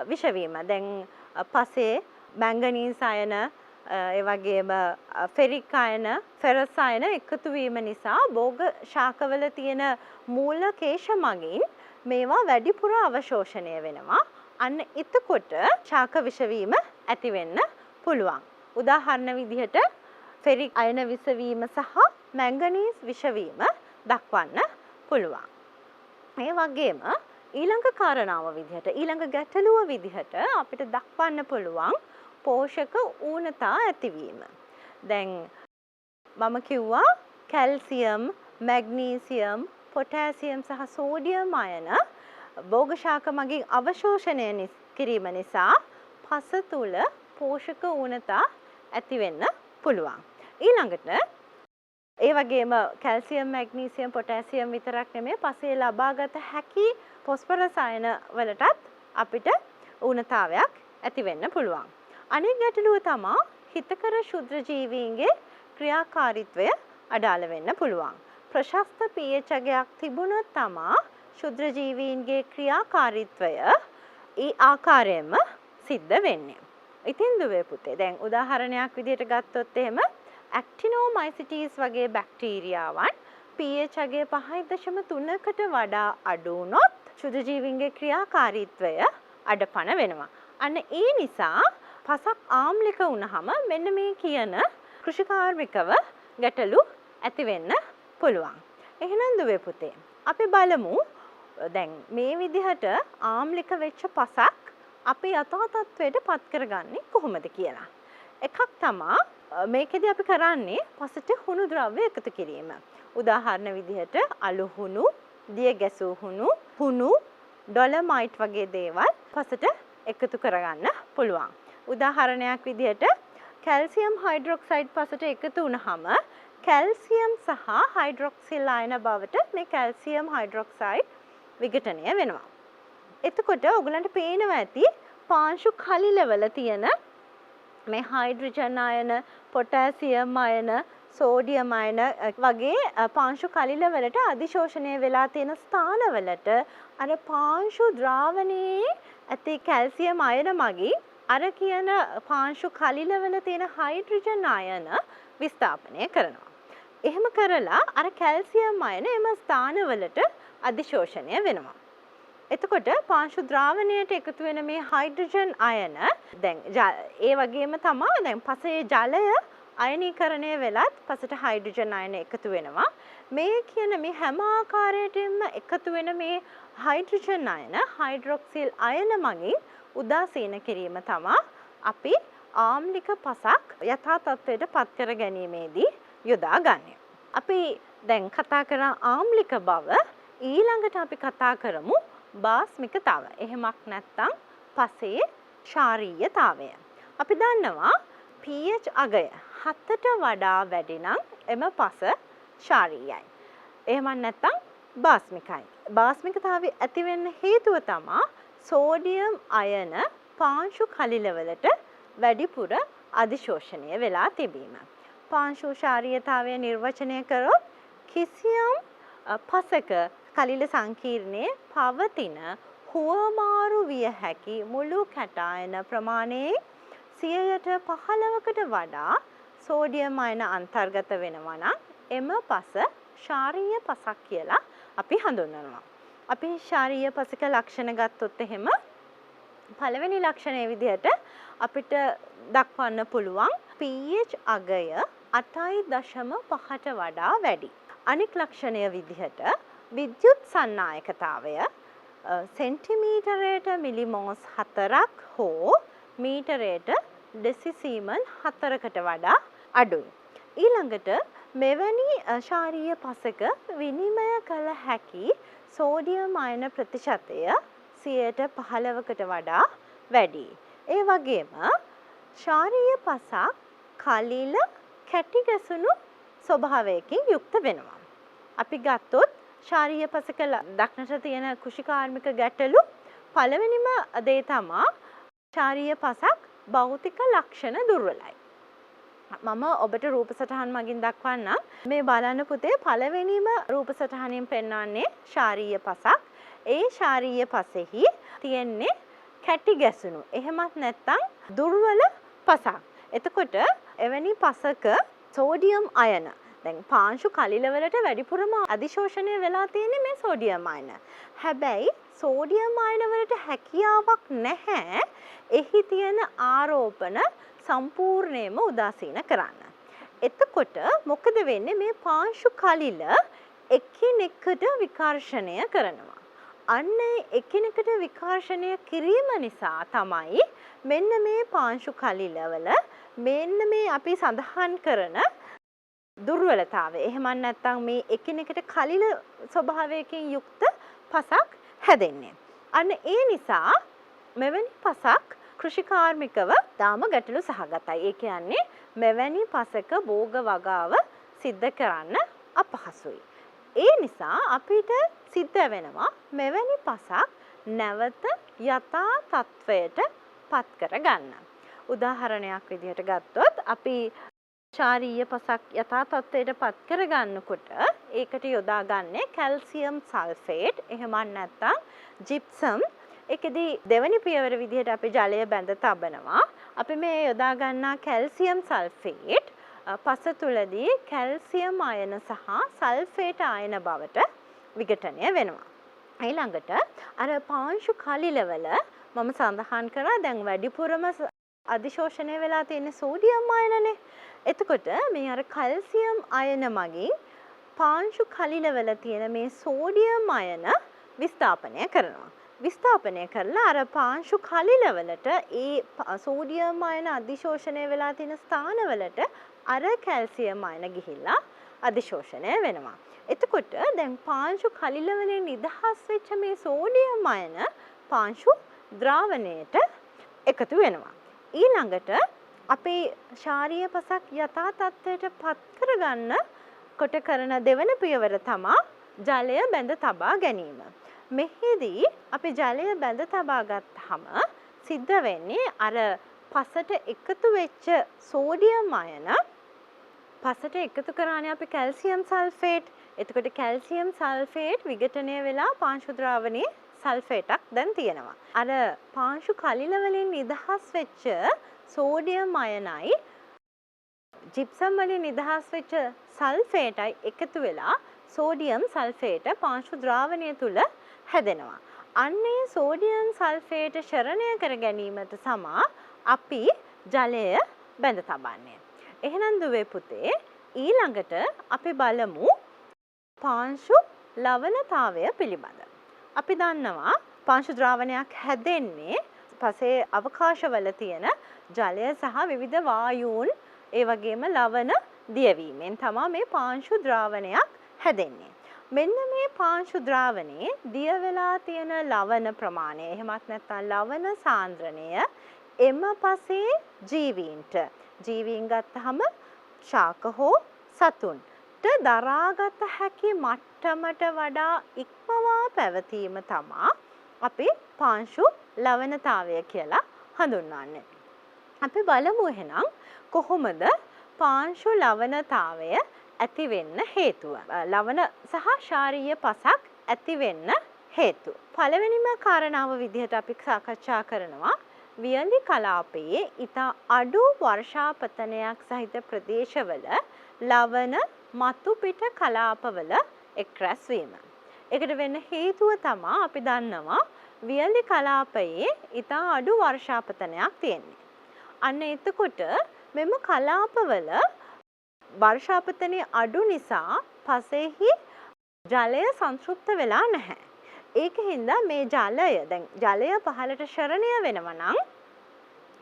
A: විෂ වීම. දැන් පසේ මැංගනීස් අයන ඒ වගේම ෆෙරික් අයන, ෆෙරස් අයන එකතු වීම නිසා භෝග ශාකවල තියෙන මූල කේශ මගින් මේවා වැඩිපුර අවශෝෂණය වෙනවා. අන්න එතකොට ශාක විෂ වීම ඇති වෙන්න පුළුවන්. උදාහරණ විදිහට ෆෙරික් අයන විෂ වීම සහ මැංගනීස් විෂ වීම දක්වන්න පුළුවන්. ඒ වගේම ඊළඟ කාරණාව විදිහට ඊළඟ ගැටලුව විදිහට අපිට දක්වන්න පුළුවන් පෝෂක ඌනතා ඇතිවීම. දැන් මම කිව්වා කැල්සියම්, මැග්නීසියම්, පොටෑසියම් සහ සෝඩියම් අයන භෝග ශාක මගින් අවශෝෂණය කිරීම නිසා පස තුල පෝෂක ඌනතා ඇති වෙන්න පුළුවන්. ඊළඟට ඒ වගේම කැල්සියම්, මැග්නීසියම්, පොටෑසියම් විතරක් නෙමෙයි පසේ ලබාගත හැකි ෆොස්ෆරස් අයන වලටත් අපිට ඌනතාවයක් ඇති වෙන්න පුළුවන්. අනෙක් ගැටලුව තමයි හිතකර ශුද්ධ ජීවීන්ගේ ක්‍රියාකාරීත්වය අඩාල වෙන්න පුළුවන්. ප්‍රශස්ත pH අගයක් තිබුණොත් තමයි ශුද්ධ ජීවීන්ගේ ක්‍රියාකාරීත්වය ඒ ආකාරයෙන්ම සිද්ධ වෙන්නේ. ඉතින් දුවේ පුතේ දැන් උදාහරණයක් විදිහට ගත්තොත් එහෙම ඇක්ටිනෝමයිසිටිස් වගේ බැක්ටීරියාවන් pH අගය 5.3කට වඩා අඩු වුණොත් ශුද්ධ ජීවීන්ගේ ක්‍රියාකාරීත්වය අඩපණ වෙනවා. අන්න ඒ නිසා පසක් ආම්ලික වුණාම මෙන්න මේ කියන කෘෂිකාර්මිකව ගැටලු ඇති වෙන්න පුළුවන්. එහෙනම් දුවේ පුතේ අපි බලමු දැන් මේ විදිහට ආම්ලික වෙච්ච පසක් අපි යථා තත්ත්වයට පත් කරගන්නේ කොහොමද කියලා. එකක් තමයි මේකෙදි අපි කරන්නේ පසට හුණු ද්‍රව්‍ය එකතු කිරීම. උදාහරණ විදිහට අලු හුණු, දිය ගැසූ හුණු, හුණු, ඩොලමයිට් වගේ දේවල් පසට එකතු කරගන්න පුළුවන්. උදාහරණයක් විදිහට කැල්සියම් හයිඩ්‍රොක්සයිඩ් පසට එකතු වුණාම කැල්සියම් සහ හයිඩ්‍රොක්සිල් අයන බවට මේ කැල්සියම් හයිඩ්‍රොක්සයිඩ් විඝටනය වෙනවා. එතකොට ඔයගලන්ට පේනවා ඇති පාංශු කලිලවල තියෙන මේ හයිඩ්‍රජන් අයන, පොටෑසියම් අයන, සෝඩියම් අයන වගේ පාංශු කලිලවලට අධිශෝෂණය වෙලා තියෙන ස්ථානවලට අර පාංශු ද්‍රාවණයේ ඇති කැල්සියම් අයන මගින් අර කියන පාංශු කලිලවල තියෙන හයිඩ්‍රජන් අයන විස්ථාපනය කරනවා. එහෙම කරලා අර කැල්සියම් අයන එම ස්ථානවලට අධිශෝෂණය වෙනවා. එතකොට පාංශු ද්‍රාවණයට එකතු වෙන මේ හයිඩ්‍රජන් අයන දැන් ඒ වගේම තමයි දැන් පසේ ජලය අයනීකරණය වෙලත් පසට හයිඩ්‍රජන් අයන එකතු වෙනවා. මේ කියන මේ හැම ආකාරයකින්ම එකතු වෙන මේ හයිඩ්‍රජන් අයන හයිඩ්‍රොක්සිල් අයන මගින් උදාසීන කිරීම තමයි අපි ආම්ලික පසක් යථා තත්ත්වයට පත් කර ගැනීමේදී යොදාගන්නේ. අපි දැන් කතා කරා ආම්ලික බව ඊළඟට අපි කතා කරමු බාස්මිකතාව. එහෙමක් නැත්නම් පසේ ශාරීයතාවය. අපි දන්නවා pH අගය 7ට වඩා වැඩි නම් එම පස ශාරීයයි. එහෙම නැත්නම් බාස්මිකයි. බාස්මිකතාවය ඇති වෙන්න හේතුව තමයි සෝඩියම් අයන පාංශු කලිලවලට වැඩිපුර අධිශෝෂණය වෙලා තිබීම. පාංශු ශාරීයතාවය නිර්වචනය කරොත් කිසියම් පසක කලිල සංකීර්ණයේ පවතින හුවමාරු විය හැකි මුළු කැටායන ප්‍රමාණයේ 15%කට වඩා සෝඩියම් අයන අන්තර්ගත වෙනවා නම් එම පස ශාරීය පසක් කියලා අපි හඳුන්වනවා. අපි ශාරීය පසක ලක්ෂණ ගත්තොත් එහෙම පළවෙනි ලක්ෂණයේ විදිහට අපිට දක්වන්න පුළුවන් pH අගය 8.5ට වඩා වැඩි. අනෙක් ලක්ෂණය විදිහට විද්‍යුත් සන්නායකතාවය සෙන්ටිමීටරයට මිලිමෝස් 4ක් හෝ මීටරයට ඩෙසිසීමල් 4කට වඩා අඩුයි. ඊළඟට මෙවැනි ශාරීය පසක විනිමය කළ හැකි සෝඩියම් අයන ප්‍රතිශතය 15%කට වඩා වැඩි. ඒ වගේම ශාරීය පසක් කලිල කැටි ගැසුණු ස්වභාවයකින් යුක්ත වෙනවා. අපි ගත්තොත් ශාරීය පසක දක්නට තියෙන කෘෂිකාර්මික ගැටලු පළවෙනිම දේ තමයි ශාරීය පසක් භෞතික ලක්ෂණ දුර්වලයි. මම ඔබට රූප සටහන් මගින් දක්වන්නම්. මේ බලන්න පුතේ පළවෙනිම රූප සටහනින් පෙන්වන්නේ ශාරීය පසක්. ඒ ශාරීය පසෙහි තියෙන්නේ කැටි ගැසුණු. එහෙමත් නැත්නම් දුර්වල පසක්. එතකොට එවැනි පසක සෝඩියම් අයන දැන් පාංශු කලිලවලට වැඩිපුරම අධිශෝෂණය වෙලා තියෙන්නේ මේ සෝඩියම් අයන. හැබැයි සෝඩියම් අයන වලට හැකියාවක් නැහැ එහි තියෙන ආරෝපණ සම්පූර්ණයෙන්ම උදාසීන කරන්න. එතකොට මොකද වෙන්නේ මේ පාංශු කලිල එකිනෙකට විකර්ෂණය කරනවා. අන්න එකිනෙකට විකර්ෂණය කිරීම නිසා තමයි මෙන්න මේ පාංශු කලිලවල මෙන්න මේ අපි සඳහන් කරන දුර්වලතාවය. එහෙම නැත්නම් මේ එකිනෙකට කලිල ස්වභාවයකින් යුක්ත පසක් හැදෙන්නේ. අන්න ඒ නිසා මෙවැනි පසක් කෘෂිකාර්මිකව තාම ගැටලු සහගතයි. ඒ කියන්නේ මෙවැනි පසක භෝග වගාව සිද්ධ කරන්න අපහසුයි. ඒ නිසා අපිට සිද්ධ වෙනවා මෙවැනි පසක් නැවත යථා තත්වයට පත් කරගන්න. උදාහරණයක් විදිහට ගත්තොත් අපි ශාරීය පසක් යථා තත්වයට පත් කරගන්නකොට ඒකට යොදාගන්නේ කැල්සියම් සල්ෆේට් එහෙම නැත්නම් ජිප්සම්. ඒකෙදි දෙවැනි පියවර විදිහට අපි ජලය බැඳ තබනවා. අපි මේ යොදා ගන්නා කැල්සියම් සල්ෆේට් පස තුලදී කැල්සියම් අයන සහ සල්ෆේට් අයන බවට විඝටනය වෙනවා. ඊළඟට අර පාංශු කලිලවල මම සඳහන් කරා දැන් වැඩිපුරම අධිශෝෂණය වෙලා තියෙන සෝඩියම් අයනනේ. එතකොට මේ අර කැල්සියම් අයන මගින් පාංශු කලිලවල තියෙන මේ සෝඩියම් අයන විස්ථාපනය කරනවා. විස්ථාපනය කරලා අර පාංශු කලිලවලට ඒ සෝඩියම් අයන අධිශෝෂණය වෙලා තියෙන ස්ථානවලට අර කැල්සියම් අයන ගිහිල්ලා අධිශෝෂණය වෙනවා. එතකොට දැන් පාංශු කලිලවලින් නිදහස් වෙච්ච මේ සෝඩියම් අයන පාංශු ද්‍රාවණයට එකතු වෙනවා. ඊළඟට අපේ ශාරීය පසක් යථා තත්ත්වයට පත් කරගන්න කොට කරන දෙවන පියවර තමයි ජලය බැඳ තබා ගැනීම. මෙහිදී අපි ජලය බැඳ තබා ගත්තාම සිද්ධ වෙන්නේ අර පසට එකතු වෙච්ච සෝඩියම් අයන පසට එකතු කරානේ අපි කැල්සියම් සල්ෆේට්. එතකොට කැල්සියම් සල්ෆේට් විඝටනය වෙලා පාංශු ද්‍රාවණයේ සල්ෆේටක් දැන් තියෙනවා. අර පාංශු කලිල වලින් නිදහස් වෙච්ච සෝඩියම් අයනයි ජිප්සම් වලින් නිදහස් වෙච්ච සල්ෆේටයි එකතු වෙලා සෝඩියම් සල්ෆේට පාංශු ද්‍රාවණය තුල හැදෙනවා. අන්නේ සෝඩියම් සල්ෆේට ශරණය කර ගැනීමට සමා අපි ජලය බැඳ තබන්නේ. එහෙනම් දුවේ පුතේ ඊළඟට අපි බලමු පාංශු ලවණතාවය පිළිබඳ. අපි දන්නවා පාංශු ද්‍රාවණයක් හැදෙන්නේ පසේ අවකාශවල තියෙන ජලය සහ විවිධ වායූන් ඒ වගේම ලවණ දියවීමෙන් තමයි මේ පාංශු ද්‍රාවණයක් හැදෙන්නේ. මෙන්න මේ පාංශු ද්‍රාවණයේ දිය වෙලා තියෙන ලවණ ප්‍රමාණය එහෙමත් නැත්නම් ලවණ සාන්ද්‍රණය එම පසේ ජීවීන් ගත්තහම ශාක හෝ සතුන්ට දරාගත හැකි මට්ටමට වඩා ඉක්මවා පැවතීම තමයි අපි පාංශු ලවණතාවය කියලා හඳුන්වන්නේ. අපි බලමු එහෙනම් කොහොමද පාංශු ලවණතාවය ඇති වෙන්න හේතුව. ලවණ සහ ශාරීය පසක් ඇති වෙන්න හේතු. පළවෙනිම කාරණාව විදිහට අපි සාකච්ඡා කරනවා වියලි කලාපයේ ඉතා අඩු වර්ෂාපතනයක් සහිත ප්‍රදේශවල ලවණ මතු පිට කලාපවල එක්රැස් වීම. ඒකට වෙන්න හේතුව තමයි අපි දන්නවා වියලි කලාපයේ ඉතා අඩු වර්ෂාපතනයක් තියෙන්නේ. අන්න එතකොට මෙම කලාපවල වර්ෂාපතනය අඩු නිසා පසෙහි ජලය සංතෘප්ත වෙලා නැහැ. ඒක හින්දා මේ ජලය පහළට ශරණය වෙනවා නම්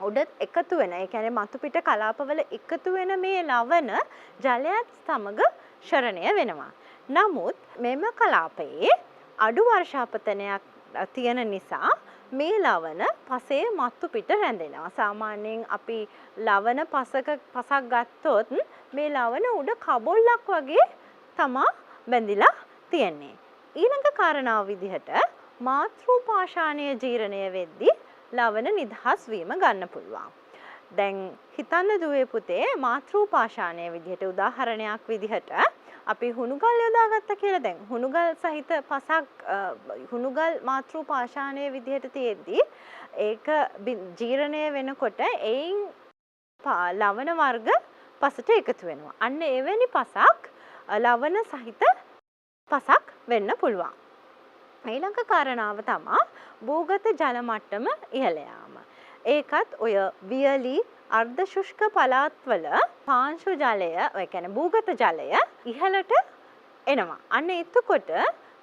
A: උඩ එකතු වෙන ඒ කියන්නේ මතු පිට කලාපවල එකතු වෙන මේ ලවණ ජලයත් සමග ශරණය වෙනවා. නමුත් මෙම කලාපයේ අඩු වර්ෂාපතනයක් තියෙන නිසා මේ ලවණ පසේ මතු පිට රැඳෙනවා. සාමාන්‍යයෙන් අපි ලවණ පසක් ගත්තොත් මේ ලවණ උඩ කබොල්ලක් වගේ තමා බැඳිලා තියෙන්නේ. ඊළඟ කාරණාව විදිහට මාතෘ පාෂාණය ජීර්ණය වෙද්දී ලවණ නිදහස් වීම ගන්න පුළුවන්. දැන් හිතන්න දුවේ පුතේ මාතෘ පාෂාණය විදිහට උදාහරණයක් විදිහට අපි හුණුගල් යොදාගත්තා කියලා. දැන් හුණුගල් සහිත පසක් හුණුගල් මාතෘ පාෂාණය විදිහට තියෙද්දී ඒක ජීර්ණය වෙනකොට එයින් ලවණ වර්ග පසට එකතු වෙනවා. අන්න එවැනි පසක් ලවණ සහිත පසක් වෙන්න පුළුවන්. ඊළඟ කාරණාව තමයි භූගත ජල මට්ටම ඉහළ යාම. ඒකත් ඔය වියලි අර්ධ ශුෂ්ක පළාත්වල පාංශු ජලය, ඒ කියන්නේ භූගත ජලය ඉහළට එනවා. අන්න එතකොට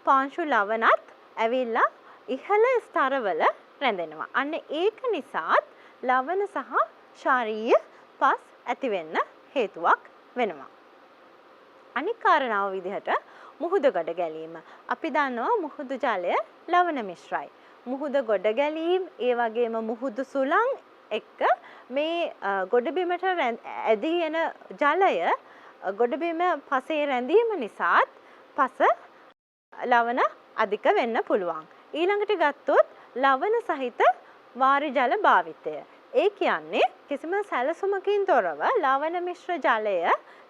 A: පාංශු ලවණත් ඇවිල්ලා ඉහළ ස්තරවල රැඳෙනවා. අන්න ඒක නිසාත් ලවණ සහ ශාරීය පස් ඇති වෙන්න හේතුවක් වෙනවා. අනික් කාරණාව විදිහට මුහුද ගොඩ ගැලීම. අපි දන්නවා මුහුදු ජලය ලවණ මිශ්‍රයි. මුහුද ගොඩ ගැලීම් ඒ වගේම මුහුදු සුළං එක්ක මේ ගොඩබිමට ඇදී එන ජලය ගොඩබිම පසේ රැඳීම නිසාත් පස ලවණ අධික වෙන්න පුළුවන්. ඊළඟට ගත්තොත් ලවණ සහිත වාරි ජල භාවිතය. ඒ කියන්නේ කිසිම සැලසුමකින් තොරව ලවණ මිශ්‍ර ජලය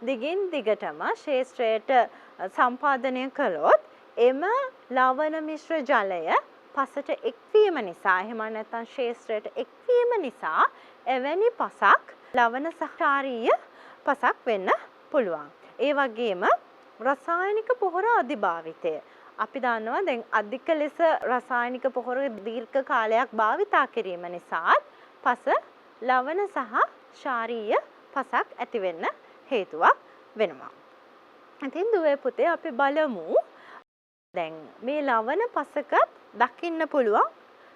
A: දිගින් දිගටම ශේෂ්ත්‍රයට සම්පාදනය කළොත් එම ලවණ මිශ්‍ර ජලය පසට එක්වීම නිසා එහෙම නැත්නම් ශේෂ්ත්‍රයට එක්වීම නිසා එවැනි පසක් ලවණ සහාරීය පසක් වෙන්න පුළුවන්. ඒ වගේම රසායනික පොහොර අධිභාවිතය. අපි දන්නවා දැන් අධික ලෙස රසායනික පොහොර දීර්ඝ කාලයක් භාවිතා කිරීම නිසාත් පස ලවණ සහ ශාරීය පසක් ඇති වෙන්න හේතුවක් වෙනවා. ඉතින් දුවේ පුතේ අපි බලමු දැන් මේ ලවණ පසක දකින්න පුළුවන්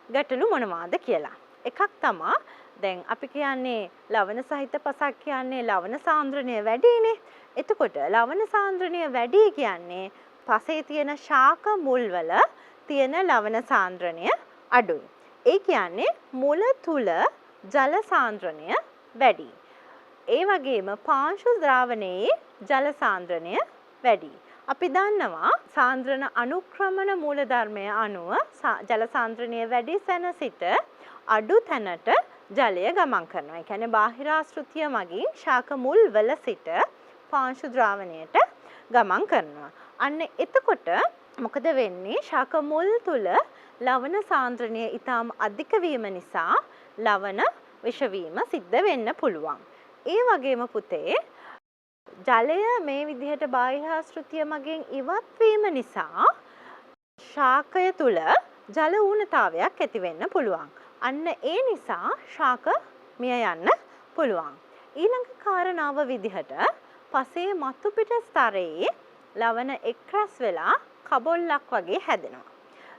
A: ගැටලු මොනවාද කියලා. එකක් තමයි දැන් අපි කියන්නේ ලවණ සහිත පසක් කියන්නේ ලවණ සාන්ද්‍රණය වැඩිනේ. එතකොට ලවණ සාන්ද්‍රණය වැඩි කියන්නේ පසේ තියෙන ශාක මුල්වල තියෙන ලවණ සාන්ද්‍රණය අඩුයි. ඒ කියන්නේ මුල තුල ජල සාන්ද්‍රණය වැඩි. ඒ වගේම පාංශු ද්‍රාවණයේ ජල සාන්ද්‍රණය වැඩි. අපි දන්නවා සාන්ද්‍රණ අනුක්‍රමන මූලධර්මය අනුව ජල සාන්ද්‍රණය වැඩි තැන සිට අඩු තැනට ජලය ගමන් කරනවා. ඒ කියන්නේ බාහිරාශෘතිය මගින් ශාක මුල් වල සිට පාංශු ද්‍රාවණයට ගමන් කරනවා. අන්න එතකොට මොකද වෙන්නේ? ශාක මුල් තුල ලවණ සාන්ද්‍රණය ඊටාම අධික වීම නිසා ලවණ විෂ වීම සිද්ධ වෙන්න පුළුවන්. ඒ වගේම පුතේ ජලය මේ විදිහට බාහිරාශෘතිය මගින් ඉවත් වීම නිසා ශාකය තුල ජල ඌනතාවයක් ඇති වෙන්න පුළුවන්. අන්න ඒ නිසා ශාක මිය යන්න පුළුවන්. ඊළඟ කාරණාව විදිහට පසේ මතු පිට ස්තරයේ ලවණ එක්රැස් වෙලා කබොල්ලක් වගේ හැදෙනවා.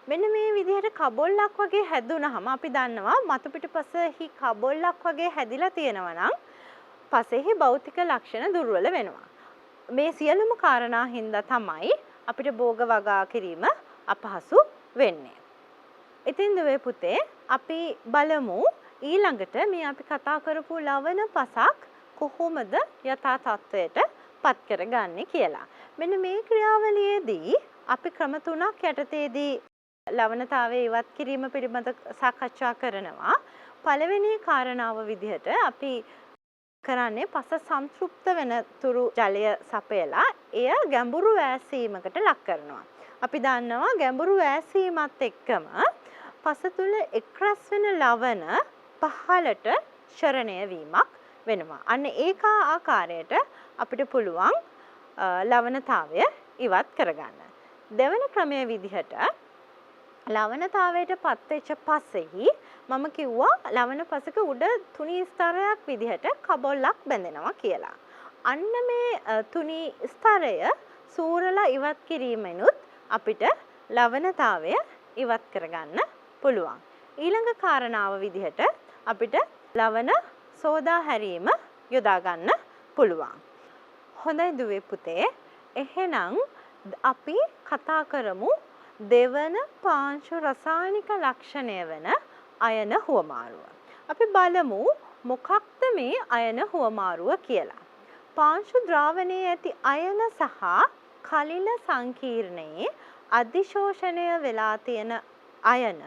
A: මෙන්න මේ විදිහට කබොල්ලක් වගේ හැදුනහම අපි දන්නවා මතු පිට පසෙහි කබොල්ලක් වගේ හැදිලා තියෙනවා නම් පසෙහි භෞතික ලක්ෂණ දුර්වල වෙනවා. මේ සියලුම කාරණා හින්දා තමයි අපිට භෝග වගා කිරීම අපහසු වෙන්නේ. ඉතින් දුවේ පුතේ අපි බලමු ඊළඟට මේ අපි කතා කරපු ලවණ පසක් කොහොමද යථා තත්වයට පත් කරගන්නේ කියලා. මෙන්න මේ ක්‍රියාවලියේදී අපි ක්‍රම තුනක් යටතේදී ලවණතාවය ඉවත් කිරීම පිළිබඳ සාකච්ඡා කරනවා. පළවෙනි කාරණාව විදිහට අපි කරන්නේ පස සංතෘප්ත වෙන තුරු ජලය සපයලා එය ගැඹුරු වෑසීමකට ලක් කරනවා. අපි දන්නවා ගැඹුරු වෑසීමත් එක්කම පස තුල එක්රැස් වෙන ලවණ පහළට ශරණය වීමක් වෙනවා. අන්න ඒක ආකාරයට අපිට පුළුවන් ලවණතාවය ඉවත් කරගන්න. දෙවන ක්‍රමයේ විදිහට ලවණතාවයට පත්වෙච්ච පසෙහි මම කිව්වා ලවණ පසක උඩ තුනී ස්තරයක් විදිහට කබොල්ලක් බැඳෙනවා කියලා. අන්න මේ තුනී ස්තරය සූරලා ඉවත් කිරීමෙනුත් අපිට ලවණතාවය ඉවත් කරගන්න පුළුවන්. ඊළඟ කාරණාව විදිහට අපිට ලවණ සෝදා හැරීම යොදා ගන්න පුළුවන්. හොඳයි දුවේ පුතේ. එහෙනම් අපි කතා කරමු දෙවන පාංශු රසායනික ලක්ෂණය වෙන අයන හුවමාරුව. අපි බලමු මොකක්ද මේ අයන හුවමාරුව කියලා. පාංශු ද්‍රාවණයේ ඇති අයන සහ කලිල සංකීර්ණයේ අධිශෝෂණය වෙලා තියෙන අයන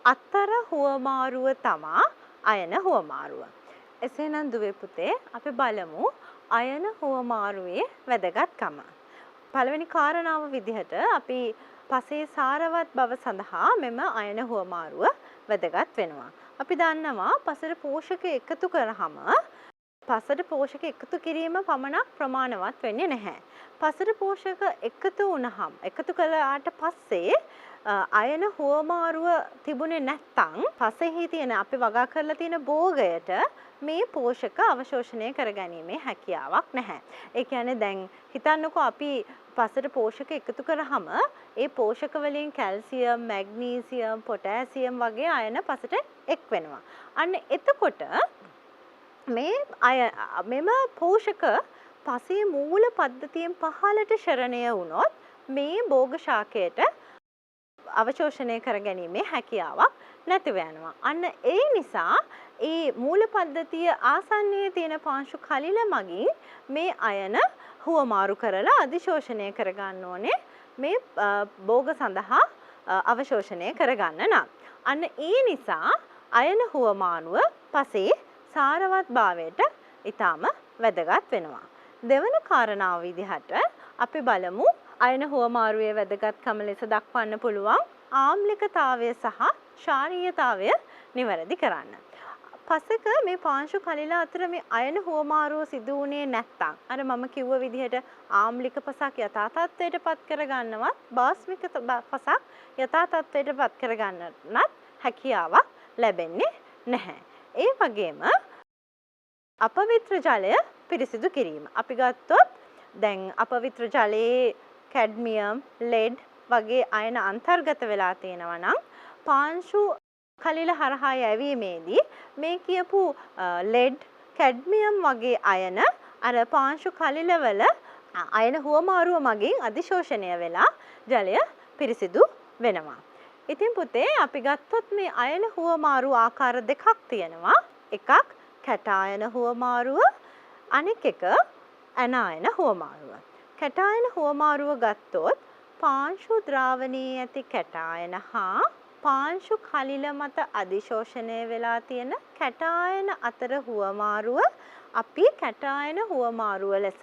A: අතර හුවමාරුව තමා අයන හුවමාරුව. එසේනම් දුවේ පුතේ අපි බලමු අයන හුවමාරුවේ වැදගත්කම. පළවෙනි කාරණාව විදිහට අපි පසේ සාරවත් බව සඳහා මෙම අයන හුවමාරුව වැදගත් වෙනවා. අපි දන්නවා පසට පෝෂක එකතු කරාම පසට පෝෂක එකතු කිරීම පමණක් ප්‍රමාණවත් වෙන්නේ නැහැ. පසට පෝෂක එකතු වුණාම එකතු කළාට පස්සේ අයන හුවමාරුව තිබුණේ නැත්නම් පසෙහි තියෙන අපි වගා කරලා තියෙන භෝගයට මේ පෝෂක අවශෝෂණය කරගැනීමේ හැකියාවක් නැහැ. ඒ කියන්නේ දැන් හිතන්නකෝ අපි පසට පෝෂක එකතු කරාම ඒ පෝෂක වලින් කැල්සියම්, මැග්නීසියම්, පොටෑසියම් වගේ අයන පසට එක් වෙනවා. අන්න එතකොට මෙම පෝෂක පසේ මූල පද්ධතියෙන් පහළට ශරණය වුණොත් මේ භෝග ශාකයට අවශෝෂණය කර ගැනීමේ හැකියාවක් නැතිව යනවා. අන්න ඒ නිසා ඒ මූල පද්ධතිය ආසන්නයේ තියෙන පාංශු කලිල මගින් මේ අයන හුවමාරු කරලා අධිශෝෂණය කරගන්න ඕනේ මේ භෝග සඳහා අවශෝෂණය කරගන්න නම්. අන්න ඒ නිසා අයන හුවමානුව පසේ සාරවත් භාවයට ඊටම වැදගත් වෙනවා. දෙවන කාරණාව විදිහට අපි බලමු අයන හුවමාරුවේ වැදගත්කම ලෙස දක්වන්න පුළුවන් ආම්ලිකතාවය සහ ක්ෂාරීයතාවය නිවැරදි කරන්න. පසක මේ පාංශු කලිල අතර මේ අයන හුවමාරුව සිදු වුණේ නැත්නම් අර මම කිව්ව විදිහට ආම්ලික පසක් යථා තත්ත්වයට පත් කරගන්නවත් බාස්මික පසක් යථා තත්ත්වයට පත් කරගන්නත් හැකියාවක් ලැබෙන්නේ නැහැ. ඒ වගේම අපවිත්‍ර ජලය පිරිසිදු කිරීම. අපි ගත්තොත් දැන් අපවිත්‍ර ජලයේ කැඩ්මියම්, ලෙඩ් වගේ අයන අන්තර්ගත වෙලා තියෙනවා නම් පාංශු කලිල හරහා යැවීමේදී මේ කියපු ලෙඩ්, කැඩ්මියම් වගේ අයන අර පාංශු කලිලවල අයන හුවමාරුව මගින් අධිශෝෂණය වෙලා ජලය පිරිසිදු වෙනවා. ඉතින් පුතේ අපි ගත්තොත් මේ අයන හුවමාරු ආකාර දෙකක් තියෙනවා. එකක් කැටායන හුවමාරුව, අනෙක් එක ඇනායන හුවමාරුව. කැටායන හුවමාරුව ගත්තොත් පාංශු ද්‍රාවණයේ ඇති කැටායන හා පාංශු කලිල මත අධිශෝෂණය වෙලා තියෙන කැටායන අතර හුවමාරුව අපි කැටායන හුවමාරුව ලෙස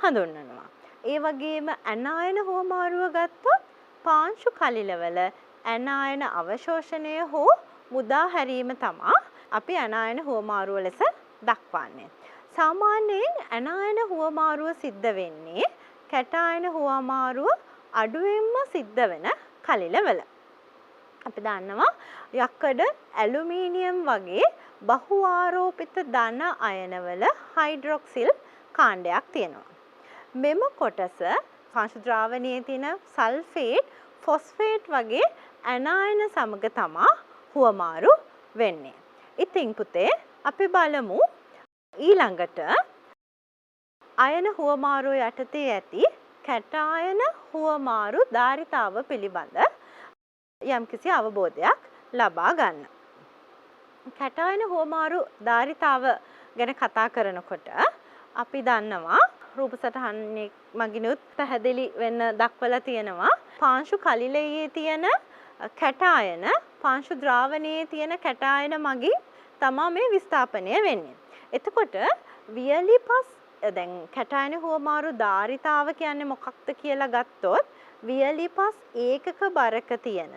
A: හඳුන්වනවා. ඒ වගේම ඇනායන හුවමාරුව ගත්තොත් පාංශු කලිලවල ඇනායන අවශෝෂණය හෝ මුදා හැරීම තමයි අපි ඇනායන හුවමාරුව ලෙස දක්වන්නේ. සාමාන්‍යයෙන් ඇනායන හුවමාරුව සිද්ධ වෙන්නේ කැටායන හුවමාරුව අඩුවෙන්ම සිද්ධ වෙන කලිලවල. අපි දන්නවා යකඩ, ඇලුමිනියම් වගේ බහු ආරෝපිත ධන අයනවල හයිඩ්‍රොක්සිල් කාණ්ඩයක් තියෙනවා. මෙම කොටස පාංශු ද්‍රාවණයේ තියෙන සල්ෆේට්, ෆොස්ෆේට් වගේ ඇනායන සමග තමයි හුවමාරු වෙන්නේ. ඉතින් පුතේ අපි බලමු ඊළඟට අයන හුවමාරුව යටතේ ඇති කැටායන හුවමාරු ධාරිතාව පිළිබඳ යම්කිසි අවබෝධයක් ලබා ගන්න. කැටායන හුවමාරු ධාරිතාව ගැන කතා කරනකොට අපි දන්නවා රූප සටහනේ මගිනුත් පැහැදිලි වෙන්න දක්වලා තියෙනවා පාංශු කලිලයේ තියෙන කැටායන පාංශු ද්‍රාවණයේ තියෙන කැටායන මගින් තමයි මේ විස්ථාපනය වෙන්නේ. එතකොට වියලිපස් දැන් කැටායන හුවමාරු ධාරිතාව කියන්නේ මොකක්ද කියලා ගත්තොත් වියලිපස් ඒකක බරක තියෙන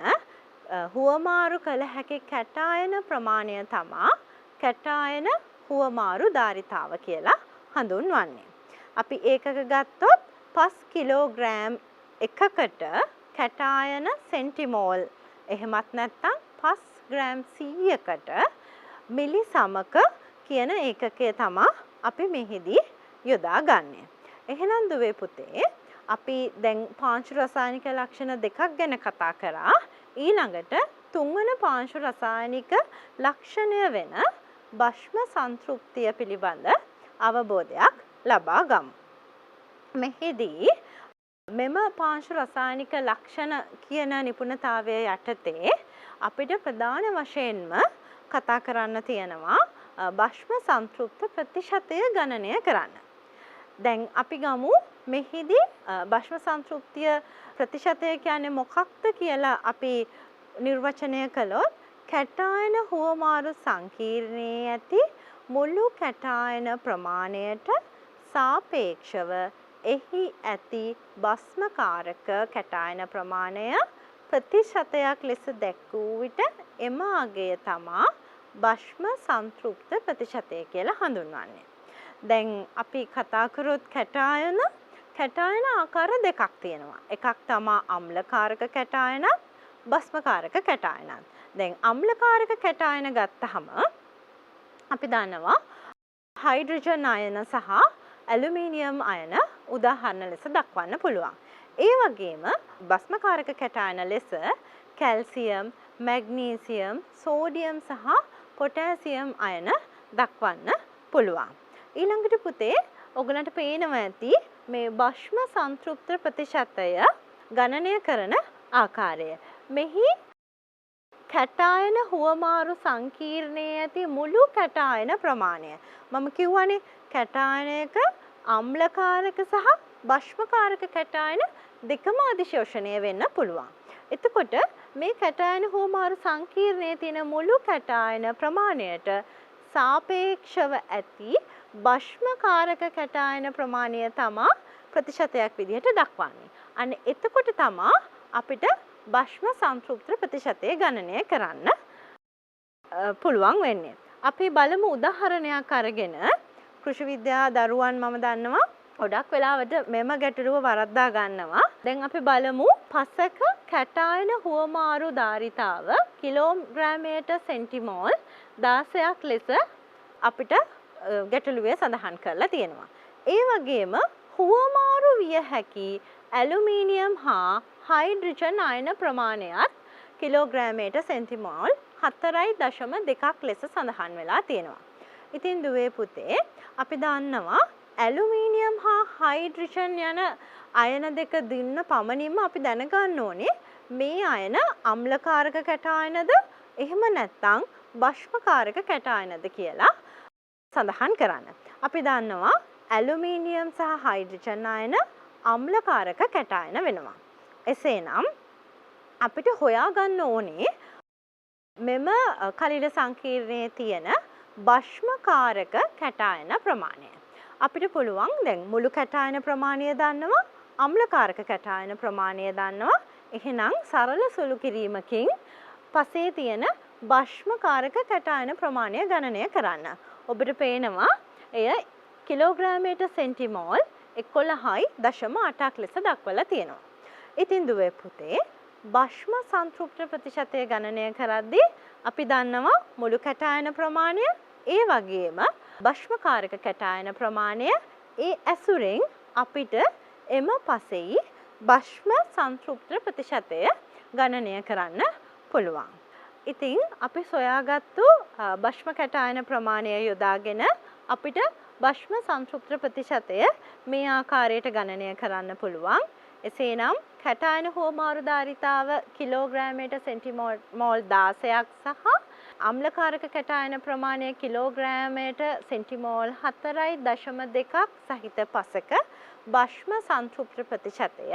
A: හුවමාරු කළ හැකි කැටායන ප්‍රමාණය තමයි කැටායන හුවමාරු ධාරිතාව කියලා හඳුන්වන්නේ. අපි ඒකක ගත්තොත් 5 කිලෝග්‍රෑම් එකකට කැටායන සෙන්ටිමෝල් එහෙමත් නැත්නම් 5 ග්‍රෑම් 100කට මිලි සමක කියන ඒකකය තමයි අපි මෙහිදී යොදාගන්නේ. එහෙනම් දුවේ පුතේ අපි දැන් පාංශු රසායනික ලක්ෂණ දෙකක් ගැන කතා කරා. ඊළඟට තුන්වන පාංශු රසායනික ලක්ෂණය වෙන භෂ්ම සංතෘප්තිය පිළිබඳ අවබෝධයක් ලබා ගමු. මෙහිදී මෙම පාංශු රසායනික ලක්ෂණ කියන නිපුණතාවය යටතේ අපිට ප්‍රධාන වශයෙන්ම කතා කරන්න තියෙනවා භෂ්ම සංතෘප්ත ප්‍රතිශතය ගණනය කරන්න. දැන් අපි ගමු මෙහිදී භෂ්ම සංතෘප්තිය ප්‍රතිශතය කියන්නේ මොකක්ද කියලා අපි නිර්වචනය කළොත් කැටායන හුවමාරු සංකීර්ණයේ ඇති මුළු කැටායන ප්‍රමාණයට සාපේක්ෂව එහි ඇති භස්මකාරක කැටායන ප්‍රමාණය ප්‍රතිශතයක් ලෙස දැක්වූ විට එම අගය තමා භෂ්ම සංතෘප්ත ප්‍රතිශතය කියලා හඳුන්වන්නේ. දැන් අපි කතා කරොත් කැටායන ආකාර දෙකක් තියෙනවා. එකක් තමා අම්ලකාරක කැටායනත් භස්මකාරක කැටායනත්. දැන් අම්ලකාරක කැටායන ගත්තහම අපි දන්නවා හයිඩ්‍රජන් අයන සහ ඇලුමිනියම් අයන උදාහරණ ලෙස දක්වන්න පුළුවන්. ඒ වගේම භස්මකාරක කැටායන ලෙස කැල්සියම්, මැග්නීසියම්, සෝඩියම් සහ පොටෑසියම් අයන දක්වන්න පුළුවන්. ඊළඟට පුතේ ඔයගලන්ට පේනවා ඇති මේ භස්ම සංතෘප්ත ප්‍රතිශතය ගණනය කරන ආකාරය. මෙහි කැටායන හුවමාරු සංකීර්ණයේ ඇති මුළු කැටායන ප්‍රමාණය. මම කියවනේ කැටායනයක අම්ලකාරක සහ භස්මකාරක කැටායන දෙකම අධිශෝෂණය වෙන්න පුළුවන්. එතකොට මේ කැටායන හුවමාරු සංකීර්ණයේ තියෙන මුළු කැටායන ප්‍රමාණයට සාපේක්ෂව ඇති භස්මකාරක කැටායන ප්‍රමාණය තමා ප්‍රතිශතයක් විදිහට දක්වන්නේ. අන්න එතකොට තමා අපිට භස්ම සංතෘප්ත ප්‍රතිශතය ගණනය කරන්න පුළුවන් වෙන්නේ. අපි බලමු උදාහරණයක් අරගෙන කෘෂි විද්‍යා දරුවන් මම දන්නවා ගොඩක් වෙලාවට මෙම ගැටලුව වරද්දා ගන්නවා. දැන් අපි බලමු පසක කැටායන හුවමාරු ධාරිතාව කිලෝග්‍රෑමයට සෙන්ටිමෝල් 16ක් ලෙස අපිට ගැටලුවේ සඳහන් කරලා තියෙනවා. ඒ වගේම හුවමාරු විය හැකි ඇලුමිනියම් හා හයිඩ්‍රජන් අයන ප්‍රමාණයත් කිලෝග්‍රෑමයට සෙන්ටිමෝල් 4.2ක් ලෙස සඳහන් වෙලා තියෙනවා. ඉතින් දුවේ පුතේ අපි දන්නවා ඇලුමිනියම් හා හයිඩ්‍රජන් යන අයන දෙක දින්න පමණින්ම අපි දැනගන්න ඕනේ මේ අයන අම්ලකාරක කැටායනද එහෙම නැත්නම් භස්මකාරක කැටායනද කියලා සඳහන් කරන්න. අපි දන්නවා ඇලුමිනියම් සහ හයිඩ්‍රජන් අයන අම්ලකාරක කැටායන වෙනවා. එසේනම් අපිට හොයාගන්න ඕනේ මෙම කලිල සංකීර්ණයේ තියෙන භස්මකාරක කැටායන ප්‍රමාණය. අපිට පුළුවන් දැන් මුළු කැටායන ප්‍රමාණය දන්නවා, අම්ලකාරක කැටායන ප්‍රමාණය දන්නවා. එහෙනම් සරල සුළු කිරීමකින් පසේ තියෙන භස්මකාරක කැටායන ප්‍රමාණය ගණනය කරන්න. ඔබට පේනවා එය කිලෝග්‍රෑමයට සෙන්ටිමෝල් 11.8ක් ලෙස දක්වලා තියෙනවා. ඉතින් දුවේ පුතේ භස්ම සංතෘප්ත ප්‍රතිශතය ගණනය කරද්දී අපි දන්නවා මුළු කැටායන ප්‍රමාණය ඒ වගේම භස්මකාරක කැටායන ප්‍රමාණය ඒ ඇසුරෙන් අපිට එම පසෙයි භස්ම සංතෘප්ත ප්‍රතිශතය ගණනය කරන්න පුළුවන්. ඉතින් අපි සොයාගත්තු භස්ම කැටායන ප්‍රමාණය යොදාගෙන අපිට භස්ම සංතෘප්ත ප්‍රතිශතය මේ ආකාරයට ගණනය කරන්න පුළුවන්. එසේනම් කැටායන හුවමාරු ධාරිතාව කිලෝග්‍රෑමයට සෙන්ටිමෝල් 16ක් සහ අම්ලකාරක කැටායන ප්‍රමාණය කිලෝග්‍රෑමයට සෙන්ටිමෝල් 4.2ක් සහිත පසක භස්ම සංතෘප්ත ප්‍රතිශතය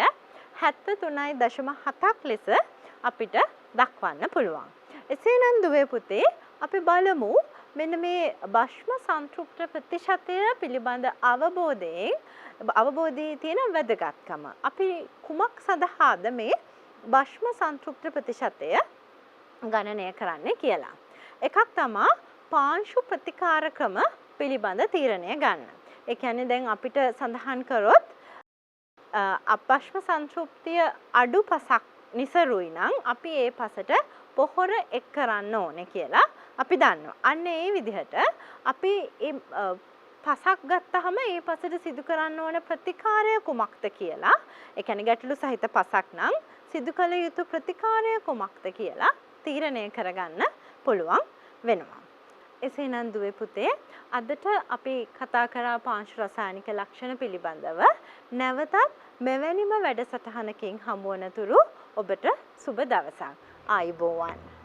A: 73.7ක් ලෙස අපිට දක්වන්න පුළුවන්. එසේනම් දුවේ පුතේ අපි බලමු මෙන්න මේ භස්ම සංතෘප්ත ප්‍රතිශතය පිළිබඳ අවබෝධයේ තියෙන වැදගත්කම. අපි කුමක් සඳහාද මේ භස්ම සංතෘප්ත ප්‍රතිශතය ගණනය කරන්නේ කියලා. එකක් තමයි පාංශු ප්‍රතිකාර ක්‍රම පිළිබඳ තීරණය ගන්න. ඒ කියන්නේ දැන් අපිට සඳහන් කරොත් අපස්ම සංතෘප්තිය අඩු පසක් නිසරුයි නම් අපි ඒ පසට පොහොර එක් කරන්න ඕනේ කියලා අපි දන්නවා. අන්න ඒ විදිහට අපි පසක් ගත්තාම ඒ පසට සිදු කරන්න ඕන ප්‍රතිකාරය කුමක්ද කියලා, ඒ කියන්නේ ගැටලු සහිත පසක් නම් සිදු කළ යුතු ප්‍රතිකාරය කුමක්ද කියලා තීරණය කරගන්න පුළුවන් වෙනවා. එසේනම් දුවේ පුතේ අදට අපි කතා කරා පාංශු රසායනික ලක්ෂණ පිළිබඳව. නැවතත් මෙවැනිම වැඩසටහනකින් හමු වන තුරු ඔබට සුබ දවසක්. ආයුබෝවන්.